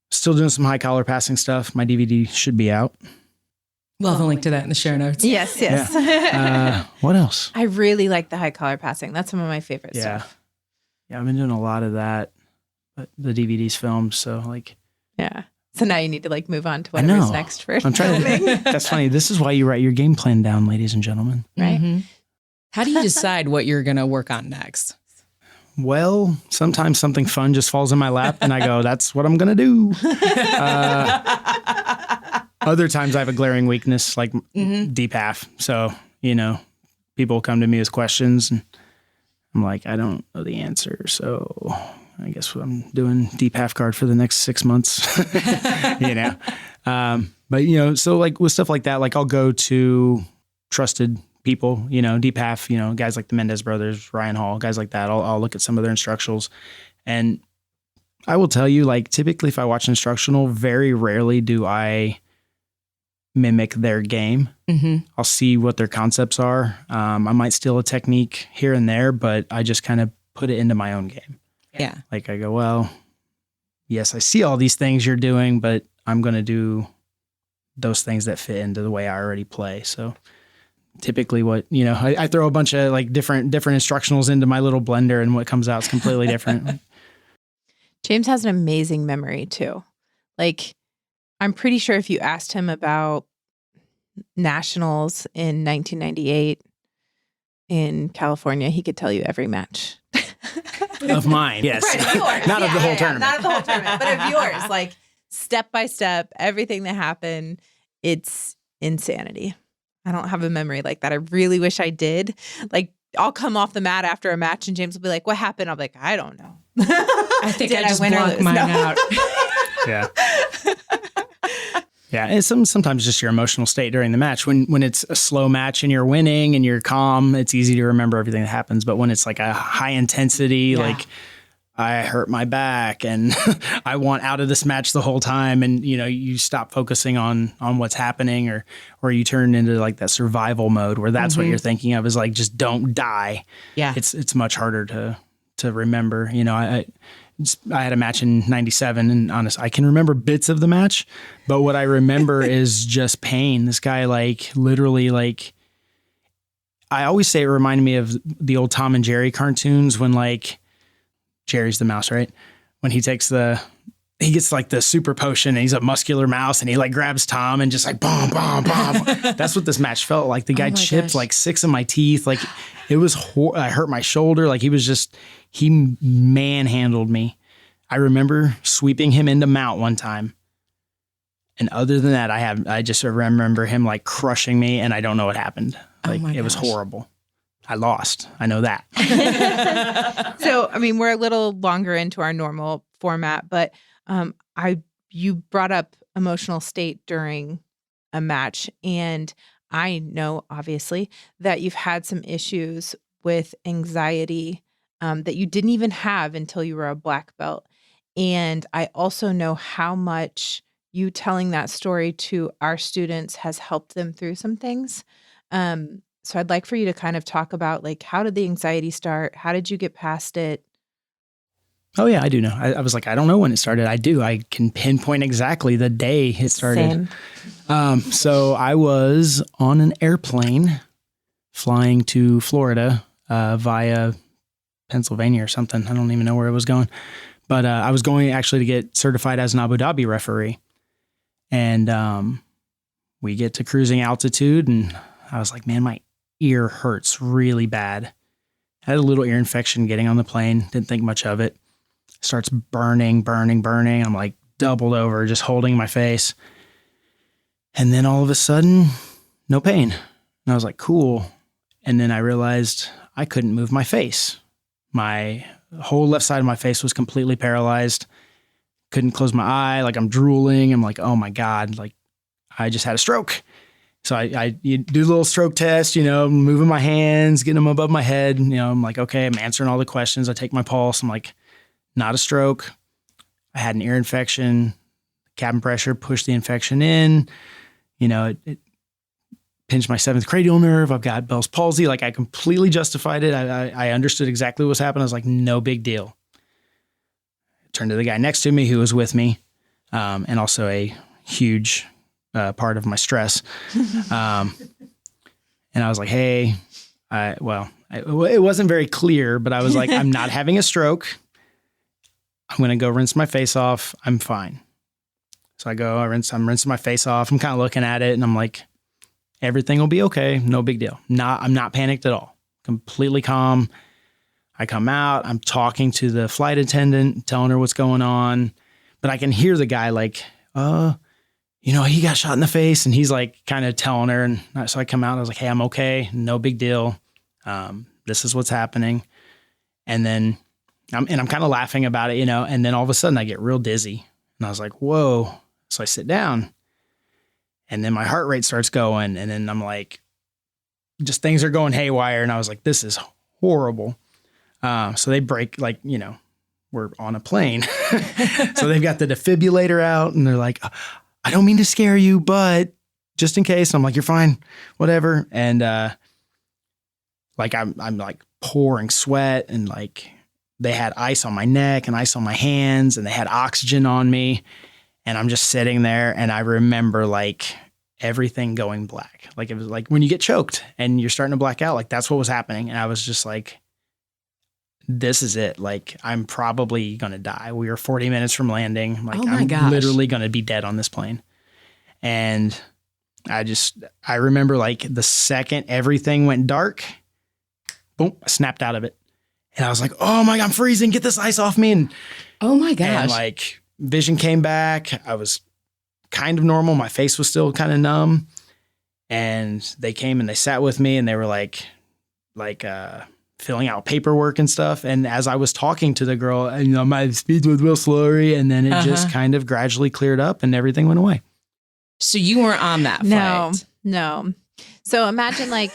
still doing some high collar passing stuff. My DVD should be out. We'll have a link to that in the show notes. Yes. Yeah. What else? I really like the high collar passing. That's some of my favorite stuff. Yeah, I've been doing a lot of that, but the DVD's filmed, so like. Yeah. So now you need to like move on to whatever's next for I'm trying to. That's funny. This is why you write your game plan down, ladies and gentlemen. Right. Mm-hmm. How do you decide what you're going to work on next? Well, sometimes something fun just falls in my lap and I go, that's what I'm going to do. Other times I have a glaring weakness, like deep half. So, people come to me with questions and I'm like, I don't know the answer. So I guess guess I'm doing deep half guard for the next 6 months, you know? But, you know, so like with stuff like that, like I'll go to trusted people, you know, deep half, you know, guys like the Mendez brothers, Ryan Hall, guys like that. I'll look at some of their instructionals, and I will tell you, like, typically if I watch an instructional, very rarely do I mimic their game. Mm-hmm. I'll see what their concepts are. I might steal a technique here and there, but I just kind of put it into my own game. Yeah. Like I go, well, yes, I see all these things you're doing, but I'm going to do those things that fit into the way I already play. So typically what, you know, I throw a bunch of like different instructionals into my little blender, and what comes out is completely different. James has an amazing memory too. Like, I'm pretty sure if you asked him about nationals in 1998 in California, he could tell you every match. Of mine, yes. Right, yours. Not of the whole tournament. Not of the whole tournament, but of yours. Like, step by step, everything that happened, it's insanity. I don't have a memory like that. I really wish I did. Like, I'll come off the mat after a match and James will be like, what happened? I'll be like, I don't know. I think I just blocked mine out. Yeah. Yeah. And sometimes just your emotional state during the match. When it's a slow match and you're winning and you're calm, it's easy to remember everything that happens. But when it's like a high intensity, like I hurt my back and I want out of this match the whole time, and you know, you stop focusing on what's happening, or you turn into like that survival mode where that's what you're thinking of, is like, just don't die. Yeah. It's much harder to remember. You know, I had a match in 97, and honestly, I can remember bits of the match, but what I remember is just pain. This guy, like, literally, like, I always say it reminded me of the old Tom and Jerry cartoons when, like, Jerry's the mouse, right? When he gets like the super potion and he's a muscular mouse and he like grabs Tom and just like boom, boom, boom. That's what this match felt like. The guy chipped like 6 of my teeth. Like, it was, I hurt my shoulder. Like, he manhandled me. I remember sweeping him into mount one time. And other than that, I just remember him like crushing me, and I don't know what happened. Like, it was horrible. I lost. I know that. So, I mean, we're a little longer into our normal format, but you brought up emotional state during a match, and I know, obviously, that you've had some issues with anxiety that you didn't even have until you were a black belt. And I also know how much you telling that story to our students has helped them through some things. So I'd like for you to kind of talk about, like, how did the anxiety start? How did you get past it? Oh, yeah, I do know. I was like, I don't know when it started. I do. I can pinpoint exactly the day it started. Same. So I was on an airplane flying to Florida via Pennsylvania or something. I don't even know where it was going. But I was going actually to get certified as an Abu Dhabi referee. And we get to cruising altitude, and I was like, man, my ear hurts really bad. I had a little ear infection getting on the plane. Didn't think much of it. Starts burning. I'm like doubled over, just holding my face. And then all of a sudden, no pain. And I was like, cool. And then I realized I couldn't move my face. My whole left side of my face was completely paralyzed. Couldn't close my eye. Like, I'm drooling. I'm like, oh my God, like I just had a stroke. So you do a little stroke test, you know, moving my hands, getting them above my head. You know, I'm like, okay, I'm answering all the questions. I take my pulse. I'm like, not a stroke. I had an ear infection. Cabin pressure pushed the infection in. You know, it pinched my 7th cranial nerve. I've got Bell's palsy. Like, I completely justified it. I understood exactly what was happening. I was like, no big deal. I turned to the guy next to me who was with me, and also a huge part of my stress. And I was like, hey, it wasn't very clear, but I was like, I'm not having a stroke. I'm going to go rinse my face off. I'm fine. So I'm rinsing my face off. I'm kind of looking at it, and I'm like, everything will be okay. No big deal. I'm not panicked at all. Completely calm. I come out. I'm talking to the flight attendant, telling her what's going on. But I can hear the guy like, you know, he got shot in the face, and he's like kind of telling her. And so I come out, I was like, hey, I'm okay. No big deal. This is what's happening. And then I'm kind of laughing about it, and then all of a sudden I get real dizzy and I was like, whoa. So I sit down and then my heart rate starts going. And then I'm like, just things are going haywire. And I was like, this is horrible. So they break, we're on a plane. So they've got the defibrillator out and they're like, I don't mean to scare you, but just in case. I'm like, you're fine, whatever. And I'm like pouring sweat, and like they had ice on my neck and ice on my hands, and they had oxygen on me. And I'm just sitting there, and I remember like everything going black. Like it was like when you get choked and you're starting to black out, like that's what was happening. And I was just like, this is it. Like, I'm probably going to die. We were 40 minutes from landing. Like, I'm literally going to be dead on this plane. And I remember like the second everything went dark, boom, I snapped out of it. And I was like, oh my God, I'm freezing. Get this ice off me. And oh my gosh. And like vision came back. I was kind of normal. My face was still kind of numb. And they came and they sat with me, and they were like filling out paperwork and stuff. And as I was talking to the girl, my speed was real slurry, and then it just kind of gradually cleared up and everything went away. So you weren't on that flight? No. So imagine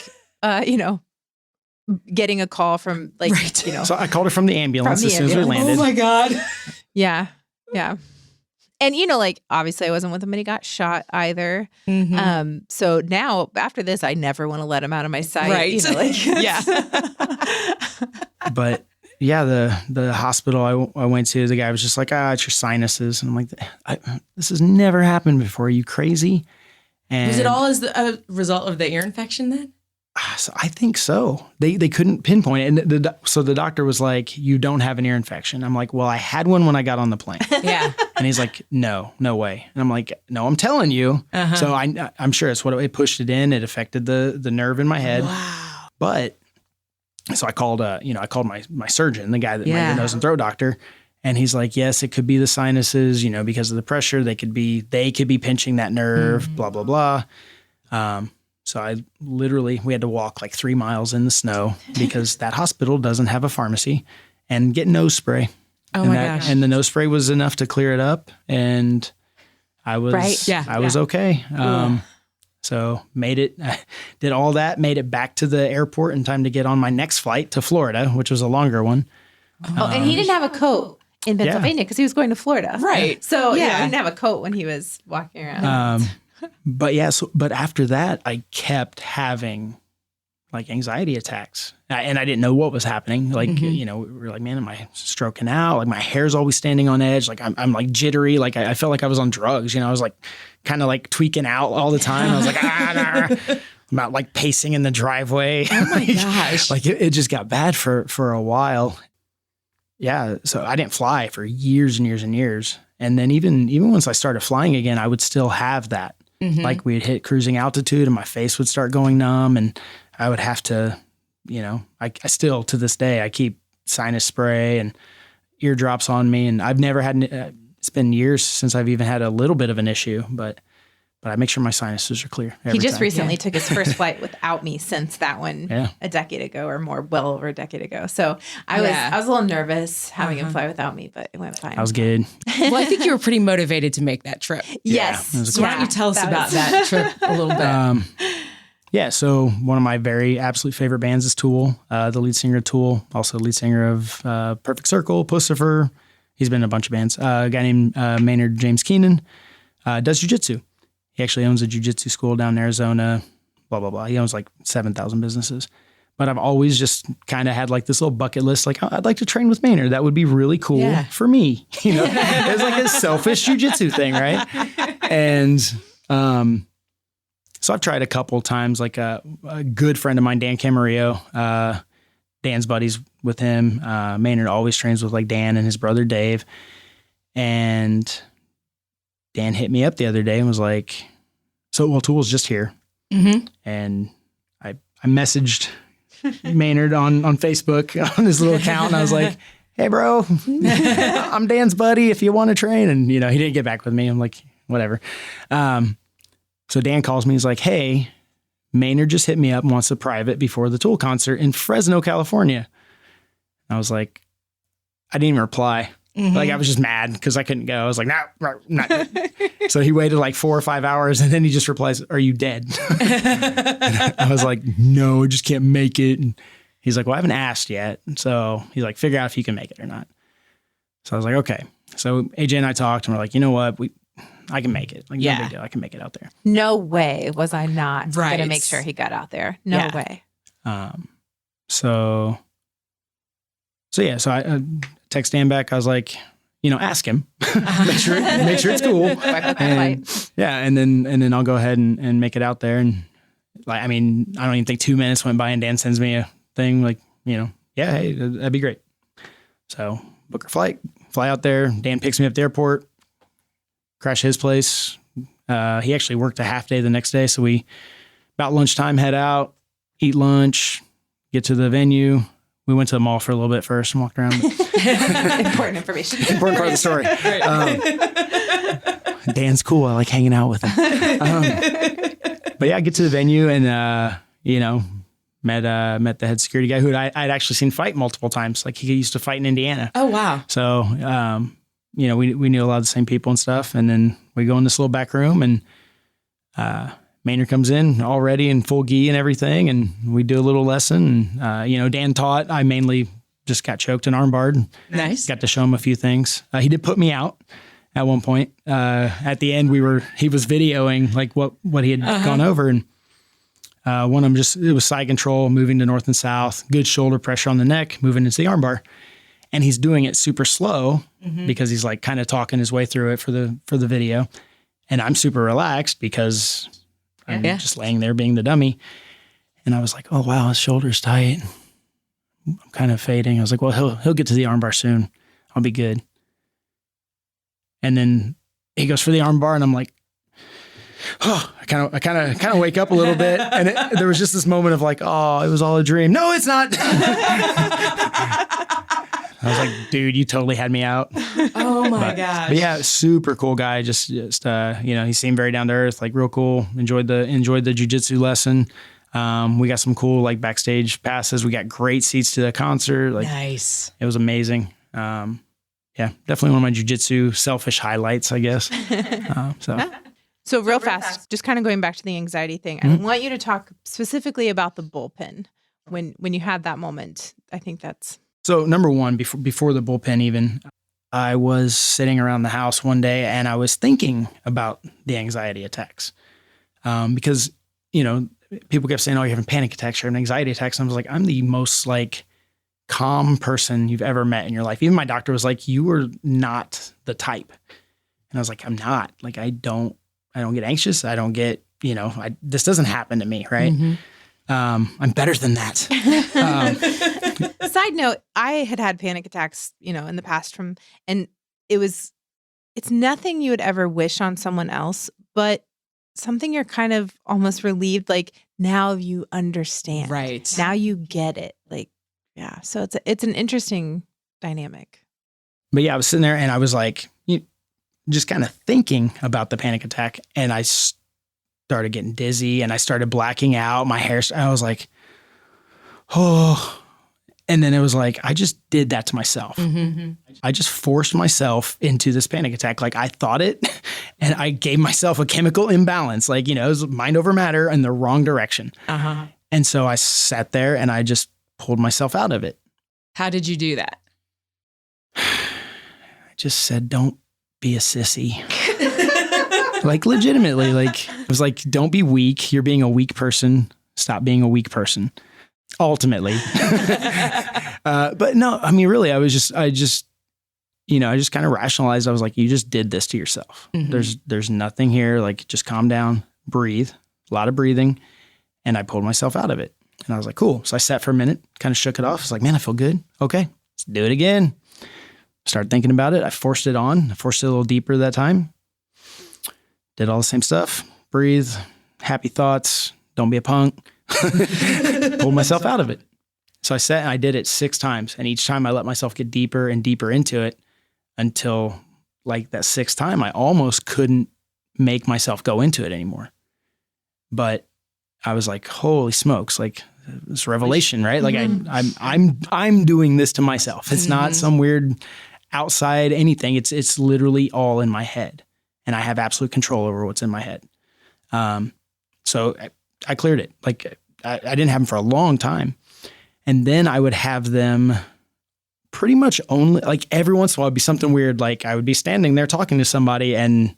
getting a call from So I called her from the ambulance as soon as we landed. Oh my God. Yeah. And obviously I wasn't with him when he got shot either. Mm-hmm. So now after this, I never want to let him out of my sight. Right. Yeah. But yeah, the hospital I went to, the guy was just like, it's your sinuses. And I'm like, this has never happened before. Are you crazy? And was it all as a result of the ear infection then? So I think so. They couldn't pinpoint it. And so the doctor was like, you don't have an ear infection. I'm like, well, I had one when I got on the plane. Yeah. And he's like, no way. And I'm like, no, I'm telling you. Uh-huh. So I'm sure it's what it pushed it in. It affected the nerve in my head. Wow. But so I called my surgeon, the guy that my nose and throat doctor. And he's like, yes, it could be the sinuses, because of the pressure. They could be pinching that nerve, blah, blah, blah. So we had to walk like 3 miles in the snow because that hospital doesn't have a pharmacy, and get nose spray. Oh my gosh. And the nose spray was enough to clear it up. And I was, was okay. So did all that, made it back to the airport in time to get on my next flight to Florida, which was a longer one. And he didn't have a coat in Pennsylvania because he was going to Florida. Right. So he didn't have a coat when he was walking around. But after that, I kept having like anxiety attacks, and I didn't know what was happening. Like, we were like, man, am I stroking out? Like my hair's always standing on edge. Like I'm like jittery. Like I felt like I was on drugs. I was like kind of like tweaking out all the time. I was like, I'm out like pacing in the driveway. Oh my gosh. Like it just got bad for a while. Yeah. So I didn't fly for years and years and years. And then even once I started flying again, I would still have that. Mm-hmm. Like we'd hit cruising altitude and my face would start going numb, and I would have to, I still to this day, I keep sinus spray and eardrops on me, and I've never had, it's been years since I've even had a little bit of an issue, but I make sure my sinuses are clear. He just recently took his first flight without me since that one a decade ago or more, well over a decade ago. So I was a little nervous having him fly without me, but it went fine. I was good. Well, I think you were pretty motivated to make that trip. Yes. So why don't you tell us about that trip a little bit? So one of my very absolute favorite bands is Tool, the lead singer of Tool, also lead singer of Perfect Circle, Pussifer. He's been in a bunch of bands. A guy named Maynard James Keenan does jiu-jitsu. He actually owns a jiu-jitsu school down in Arizona, blah, blah, blah. He owns like 7,000 businesses. But I've always just kind of had like this little bucket list, like, I'd like to train with Maynard. That would be really cool for me. It's like a selfish jiu-jitsu thing, right? And so I've tried a couple times, like a good friend of mine, Dan Camarillo, Dan's buddies with him. Maynard always trains with like Dan and his brother Dave. And Dan hit me up the other day and was like, Tool's just here. Mm-hmm. And I messaged Maynard on Facebook on his little account, and I was like, hey, bro, I'm Dan's buddy if you want to train. And, he didn't get back with me. I'm like, whatever. So Dan calls me. He's like, hey, Maynard just hit me up and wants a private before the Tool concert in Fresno, California. I was like, I didn't even reply. Like I was just mad because I couldn't go. I was like, no, not good. So he waited like 4 or 5 hours and then he just replies, are you dead? I was like, no, I just can't make it. And he's like, well, I haven't asked yet. So he's like, figure out if you can make it or not. So I was like, okay. So AJ and I talked and we're like, you know what? I can make it. Like, no big deal. I can make it out there. No way was I not going to make sure he got out there. No way. So I text Dan back. I was like, ask him, make sure it's cool. And then I'll go ahead and make it out there. And like, I mean, I don't even think 2 minutes went by and Dan sends me a thing like, hey, that'd be great. So book a flight, fly out there. Dan picks me up at the airport, crash his place. He actually worked a half day the next day. So we about lunchtime, head out, eat lunch, get to the venue. We went to the mall for a little bit first and walked around. Important information. Important part of the story. Dan's cool. I like hanging out with him. But yeah, I get to the venue and, met the head security guy who I'd actually seen fight multiple times. Like he used to fight in Indiana. Oh, wow. So, we knew a lot of the same people and stuff. And then we go in this little back room and Maynard comes in all ready in full gi and everything. And we do a little lesson. And, Dan taught. I mainly just got choked and armbarred. Nice. Got to show him a few things. He did put me out at one point. At the end, he was videoing like what he had gone over. And one of them it was side control, moving to north and south, good shoulder pressure on the neck, moving into the armbar. And he's doing it super slow because he's like kind of talking his way through it for the video. And I'm super relaxed because I'm just laying there being the dummy. And I was like, oh, wow, his shoulder's tight. I'm kind of fading. I was like, well, he'll get to the armbar soon. I'll be good. And then he goes for the armbar and I'm like, oh, I kind of wake up a little bit. And there was just this moment of like, oh, it was all a dream. No, it's not. I was like, dude, you totally had me out. Oh my gosh. But yeah, super cool guy. Just he seemed very down to earth, like real cool. Enjoyed the jiu-jitsu lesson. We got some cool like backstage passes. We got great seats to the concert. Like, nice. It was amazing. Yeah, definitely one of my jiu-jitsu selfish highlights, I guess. So real fast, just kind of going back to the anxiety thing. I want you to talk specifically about the bullpen when you had that moment. I think that's... So number one, before the bullpen even, I was sitting around the house one day and I was thinking about the anxiety attacks. Because, people kept saying, oh, you're having panic attacks, you're having anxiety attacks. And I was like, I'm the most like calm person you've ever met in your life. Even my doctor was like, you are not the type. And I was like, I'm not. Like, I don't get anxious. I don't get, this doesn't happen to me, right? I'm better than that. Side note, I had panic attacks, in the past and it's nothing you would ever wish on someone else, but something you're kind of almost relieved, like now you understand. Right. Now you get it. Like, yeah. So it's an interesting dynamic. But yeah, I was sitting there and I was like, just kind of thinking about the panic attack and I started getting dizzy and I started blacking out. My hair, I was like, oh. And then it was like, I just did that to myself. I just forced myself into this panic attack. Like I thought it and I gave myself a chemical imbalance. Like, it was mind over matter in the wrong direction. And so I sat there and I just pulled myself out of it. How did you do that? I just said, don't be a sissy. Like legitimately, like it was like, don't be weak. You're being a weak person. Stop being a weak person. Ultimately. But no, I mean, really, I just kind of rationalized. I was like, you just did this to yourself. There's nothing here. Like, just calm down, breathe, a lot of breathing. And I pulled myself out of it. And I was like, cool. So I sat for a minute, kind of shook it off. I was like, man, I feel good. Okay, let's do it again. Started thinking about it. I forced it on. I forced it a little deeper that time. Did all the same stuff. Breathe, happy thoughts, don't be a punk. Pulled myself out of it. So I sat and I did it 6 times. And each time I let myself get deeper and deeper into it until like that 6th time, I almost couldn't make myself go into it anymore. But I was like, holy smokes, like this revelation, right? Like I'm doing this to myself. It's not some weird outside anything. It's literally all in my head, and I have absolute control over what's in my head. So I cleared it. Like I didn't have them for a long time. And then I would have them pretty much only, like every once in a while it'd be something weird. Like I would be standing there talking to somebody and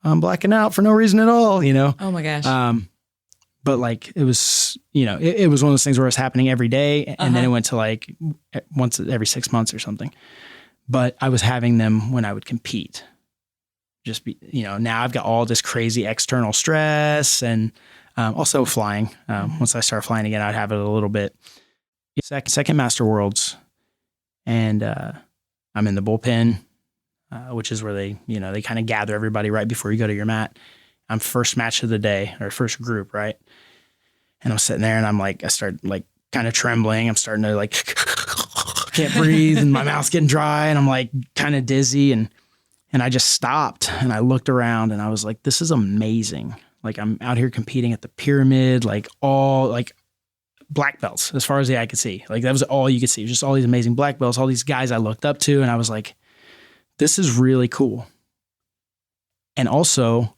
I'm blacking out for no reason at all, you know? Oh my gosh. But like, it was, you know, it was one of those things where it was happening every day. And then it went to like once every 6 months or something. But I was having them when I would compete. Just be, you know, now I've got all this crazy external stress and also flying. Once I start flying again, I'd have it a little bit. Second Master Worlds. And I'm in the bullpen, which is where they kind of gather everybody right before you go to your mat. I'm first match of the day or first group, right? And I'm sitting there and I'm like, I start like kind of trembling. I'm starting to like, can't breathe and my mouth's getting dry and I'm like kind of dizzy. And I just stopped and I looked around and I was like, this is amazing. Like I'm out here competing at the pyramid, like all like black belts as far as the eye could see. Like that was all you could see. Just all these amazing black belts, all these guys I looked up to. And I was like, this is really cool. And also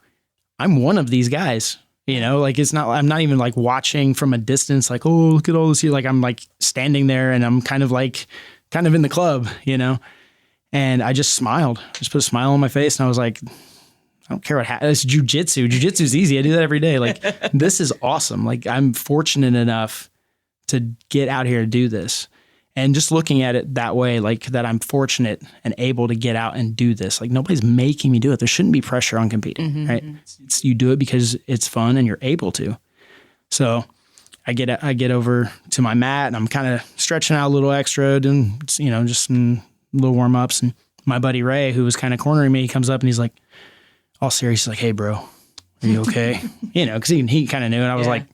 I'm one of these guys, you know, like I'm not even like watching from a distance, like, oh, look at all this here. Like I'm like standing there and I'm kind of in the club, you know? And I just smiled, just put a smile on my face. And I was like, I don't care what happens. It's jujitsu. Jujitsu is easy. I do that every day. Like this is awesome. Like I'm fortunate enough to get out here and do this. And just looking at it that way, like that I'm fortunate and able to get out and do this. Like nobody's making me do it. There shouldn't be pressure on competing, right? You do it because it's fun and you're able to. So I get over to my mat and I'm kind of stretching out a little extra and, you know, just some little warm ups. And my buddy Ray, who was kind of cornering me, he comes up and he's like, all serious. He's like, hey bro, are you okay? You know, cause he kind of knew. And I was like,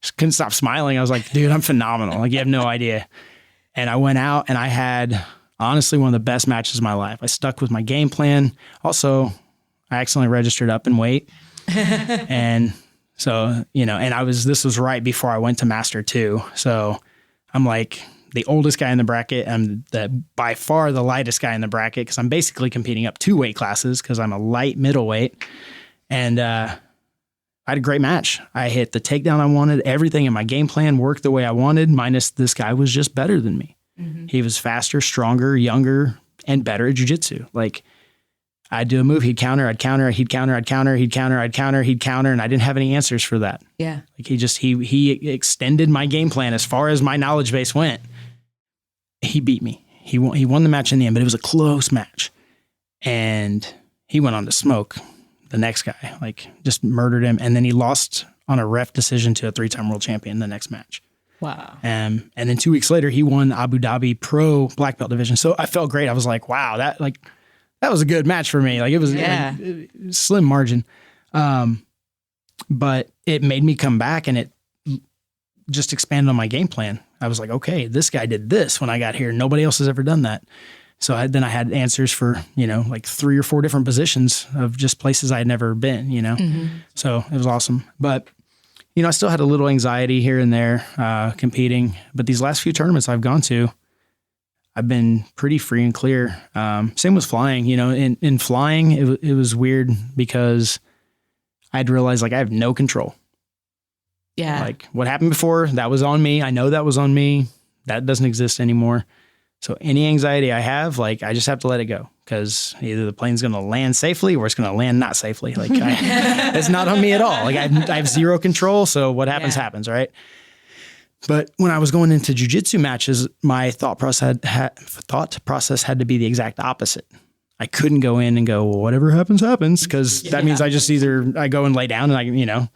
just couldn't stop smiling. I was like, dude, I'm phenomenal. Like you have no idea. And I went out and I had honestly one of the best matches of my life. I stuck with my game plan. Also, I accidentally registered up in weight. And so, you know, and this was right before I went to Master 2. So I'm like the oldest guy in the bracket. I'm by far the lightest guy in the bracket because I'm basically competing up 2 weight classes because I'm a light middleweight. And I had a great match. I hit the takedown I wanted. Everything in my game plan worked the way I wanted, minus this guy was just better than me. He was faster, stronger, younger, and better at jiu-jitsu. Like I'd do a move, he'd counter, I'd counter, he'd counter, I'd counter, he'd counter, I'd counter, he'd counter, and I didn't have any answers for that. Yeah. Like he extended my game plan as far as my knowledge base went. He beat me. He won the match in the end, but it was a close match. And he went on to smoke the next guy, like just murdered him. And then he lost on a ref decision to a 3-time world champion the next match. Wow. And then 2 weeks later, he won Abu Dhabi Pro Black Belt division. So I felt great. I was like, wow, that was a good match for me. Like it was a slim margin. But it made me come back and it just expanded on my game plan. I was like, okay, this guy did this when I got here. Nobody else has ever done that. So then I had answers for, you know, like 3 or 4 different positions of just places I had never been, you know? So it was awesome. But, you know, I still had a little anxiety here and there competing. But these last few tournaments I've gone to, I've been pretty free and clear. Same with flying. You know, in flying, it was weird because I'd realized like I have no control. Yeah. Like what happened before, that was on me. I know that was on me. That doesn't exist anymore. So any anxiety I have, like I just have to let it go because either the plane's going to land safely or it's going to land not safely. Like it's not on me at all. Like I have zero control. So what happens, happens, right? But when I was going into jiu-jitsu matches, my thought process had to be the exact opposite. I couldn't go in and go, well, whatever happens, happens. Because that means I just I go and lay down and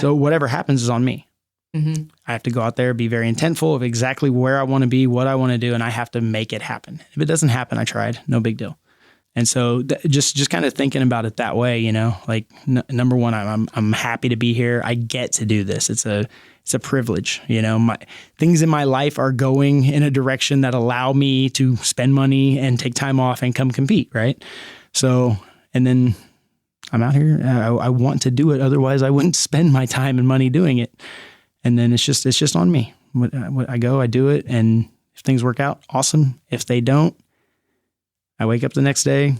so whatever happens is on me. I have to go out there, be very intentful of exactly where I want to be, what I want to do, and I have to make it happen. If it doesn't happen, I tried. No big deal. And so just kind of thinking about it that way, you know, like number one, I'm happy to be here. I get to do this. It's a privilege, you know. Things in my life are going in a direction that allow me to spend money and take time off and come compete, right? So, and then I'm out here. I want to do it. Otherwise, I wouldn't spend my time and money doing it. And then it's just on me. I go, I do it. And if things work out, awesome. If they don't, I wake up the next day.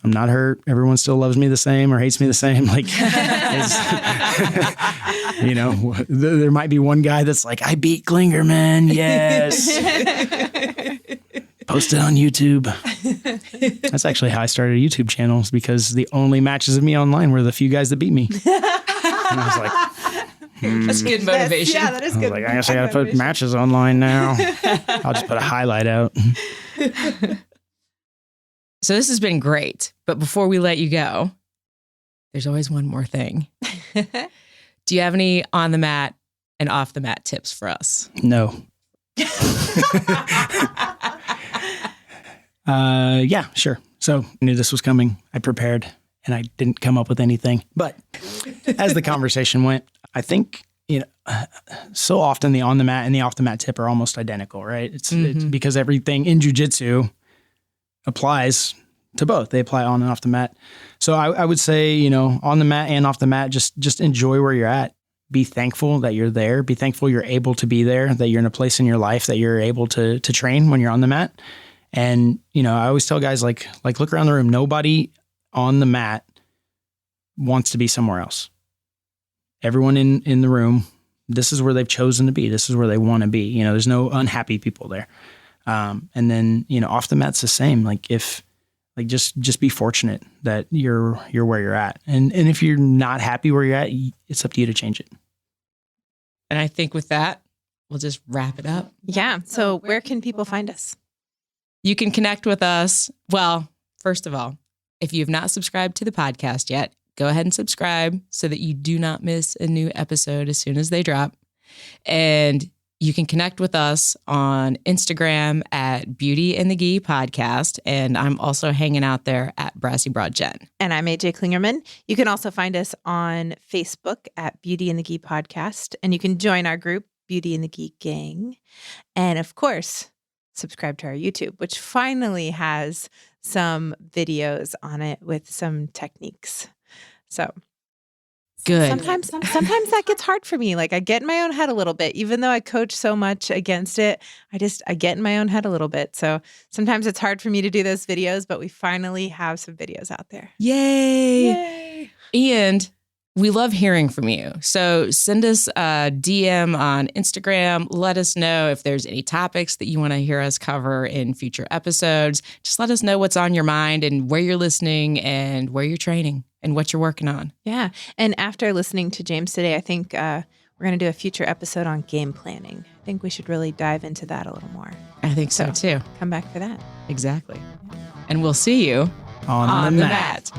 I'm not hurt. Everyone still loves me the same or hates me the same. Like, there might be one guy that's like, I beat Clingerman. Yes. Post it on YouTube. That's actually how I started a YouTube channel, because the only matches of me online were the few guys that beat me. And I was like, that's good motivation. Yeah, that is good. I guess I got to put matches online now. I'll just put a highlight out. So this has been great. But before we let you go, there's always one more thing. Do you have any on the mat and off the mat tips for us? No. Yeah, sure. So I knew this was coming. I prepared and I didn't come up with anything. But as the conversation went, I think, so often the on the mat and the off the mat tip are almost identical, right? It's because everything in jiu-jitsu applies to both. They apply on and off the mat. So I would say, on the mat and off the mat, just enjoy where you're at. Be thankful that you're there. Be thankful you're able to be there, that you're in a place in your life that you're able to train when you're on the mat. And, I always tell guys like look around the room. Nobody on the mat wants to be somewhere else. Everyone in the room, this is where they've chosen to be. This is where they want to be. There's no unhappy people there. And then, off the mat's the same. Just be fortunate that you're where you're at. And if you're not happy where you're at, it's up to you to change it. And I think with that, we'll just wrap it up. Yeah. So where can people find us? You can connect with us. Well, first of all, if you have not subscribed to the podcast yet, go ahead and subscribe so that you do not miss a new episode as soon as they drop. And you can connect with us on Instagram at Beauty and the Gi Podcast. And I'm also hanging out there at Brassy Broad Jen. And I'm AJ Clingerman. You can also find us on Facebook at Beauty and the Gi Podcast. And you can join our group, Beauty and the Gi Gang. And of course, subscribe to our YouTube, which finally has some videos on it with some techniques. So good. Sometimes that gets hard for me. Like, I get in my own head a little bit, even though I coach so much against it. I get in my own head a little bit. So sometimes it's hard for me to do those videos, but we finally have some videos out there. Yay. And we love hearing from you. So send us a DM on Instagram. Let us know if there's any topics that you want to hear us cover in future episodes. Just let us know what's on your mind and where you're listening and where you're training and what you're working on. Yeah. And after listening to James today, I think we're going to do a future episode on game planning. I think we should really dive into that a little more. I think so too. Come back for that. Exactly. And we'll see you on the mat.